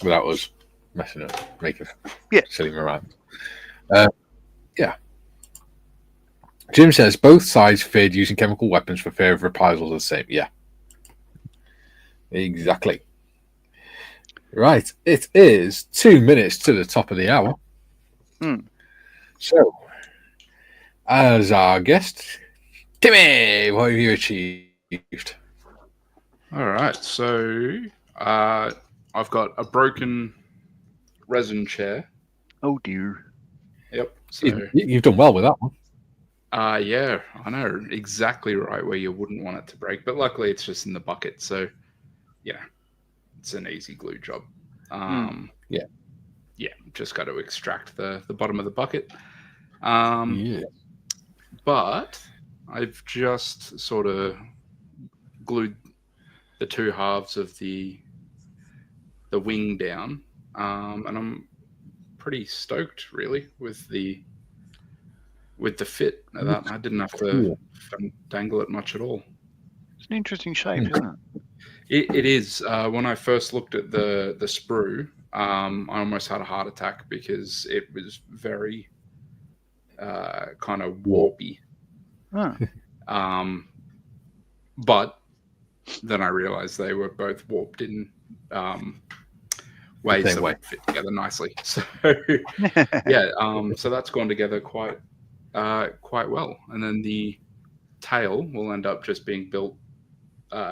without us messing up, making silly around. Yeah. Jim says both sides feared using chemical weapons for fear of reprisals. The same. Yeah. Exactly. Right. It is 2 minutes to the top of the hour. So, as our guest, Timmy, what have you achieved? All right. So, I've got a broken resin chair. Oh, dear. Yep. So, you've done well with that one. Yeah, I know exactly right where you wouldn't want it to break, but luckily it's just in the bucket, so yeah, it's an easy glue job. Yeah, just got to extract the bottom of the bucket. But I've just sort of glued the 2 halves of the wing down, and I'm pretty stoked really with the fit of that. I didn't have to dangle it much at all. It's an interesting shape, isn't it? It is. When I first looked at the sprue, I almost had a heart attack because it was very kind of warpy. But then I realized they were both warped in ways that would fit together nicely. So so that's gone together quite well. And then the tail will end up just being built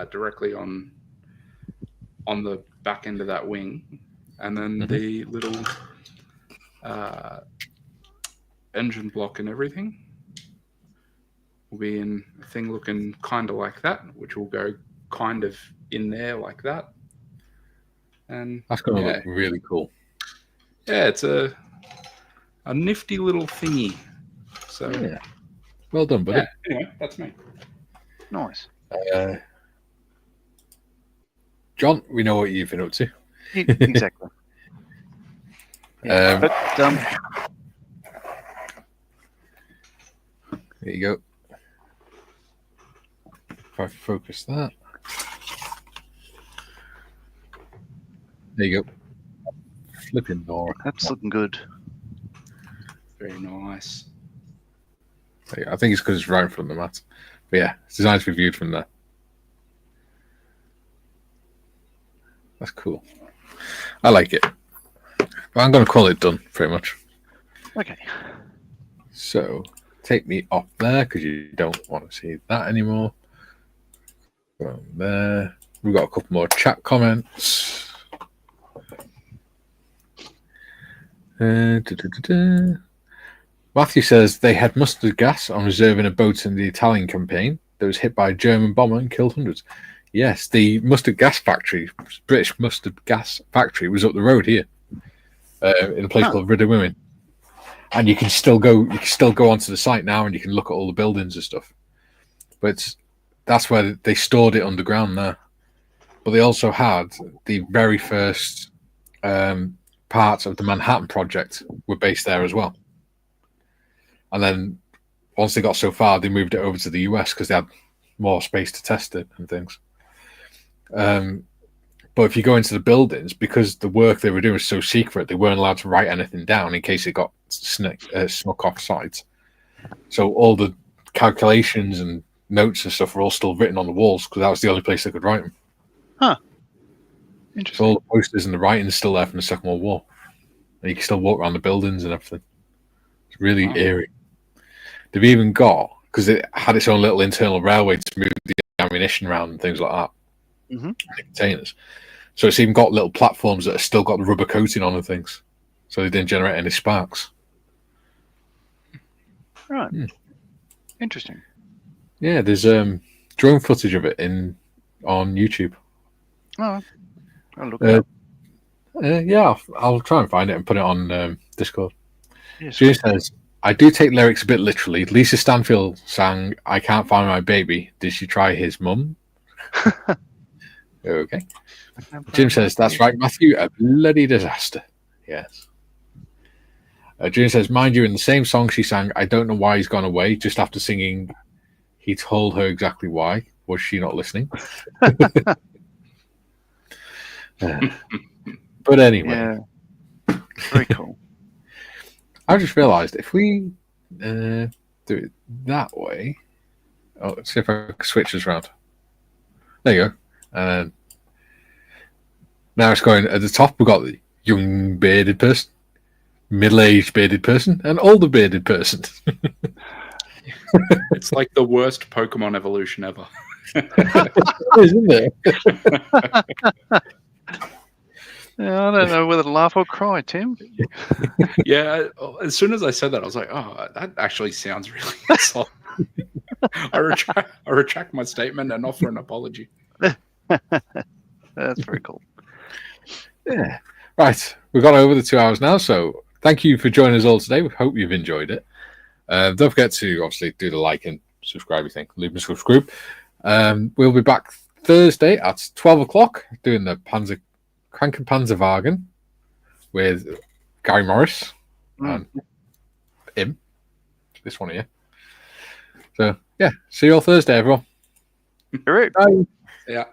directly on the back end of that wing, and then the little engine block and everything will be in a thing looking kind of like that, which will go kind of in there like that. And that's going to look really cool. Yeah, it's a nifty little thingy. So well done, buddy. Anyway, that's me. Nice. John, we know what you've been up to. Exactly. There you go. If I focus that. There you go. Flipping door. That's looking good. Very nice. I think it's because it's right in front of the mat. But yeah, it's designed to be viewed from there. That's cool. I like it. But I'm going to call it done, pretty much. Okay. So, take me off there because you don't want to see that anymore. From there. We've got a couple more chat comments. My Matthew says they had mustard gas on reserve in a boat in the Italian campaign that was hit by a German bomber and killed hundreds. Yes, the mustard gas factory, British mustard gas factory, was up the road here, in a place called Ridderwymin. And you can still go onto the site now, and you can look at all the buildings and stuff. But that's where they stored it underground there. But they also had the very first parts of the Manhattan Project were based there as well. And then once they got so far, they moved it over to the US because they had more space to test it and things. But if you go into the buildings, because the work they were doing was so secret, they weren't allowed to write anything down in case it got snuck off site. So all the calculations and notes and stuff were all still written on the walls because that was the only place they could write them. Huh. Interesting. So all the posters and the writing's still there from the Second World War. And you can still walk around the buildings and everything. It's really eerie. They've even got, because it had its own little internal railway to move the ammunition around and things like that. Mm-hmm. The containers. So it's even got little platforms that have still got the rubber coating on and things. So they didn't generate any sparks. Right. Interesting. Yeah, there's drone footage of it on YouTube. Oh, I'll look it up. Yeah, I'll try and find it and put it on Discord. Yes. June says, I do take lyrics a bit literally. Lisa Stanfield sang, I can't find my baby. Did she try his mum? Okay. Jim says, that's right, Matthew, a bloody disaster. Yes. June says, mind you, in the same song she sang, I don't know why he's gone away, just after singing, he told her exactly why. Was she not listening? But anyway. Yeah. Very cool. I just realised if we do it that way, let's see if I can switch this around. There you go. And now it's going at the top. We've got the young bearded person, middle-aged bearded person, and older bearded person. It's like the worst Pokemon evolution ever. Isn't it? Yeah, I don't know whether to laugh or cry, Tim. Yeah, as soon as I said that, I was like, oh, that actually sounds really solid. I retract my statement and offer an apology. That's very cool. Yeah. Right. We've got over the 2 hours now, so thank you for joining us all today. We hope you've enjoyed it. Don't forget to obviously do the like and subscribe thing. Leave a subscribe. We'll be back Thursday at 12 o'clock doing the Kranken Panzerwagen with Gary Morris and him. This one here. So, yeah. See you all Thursday, everyone. Bye. Yeah.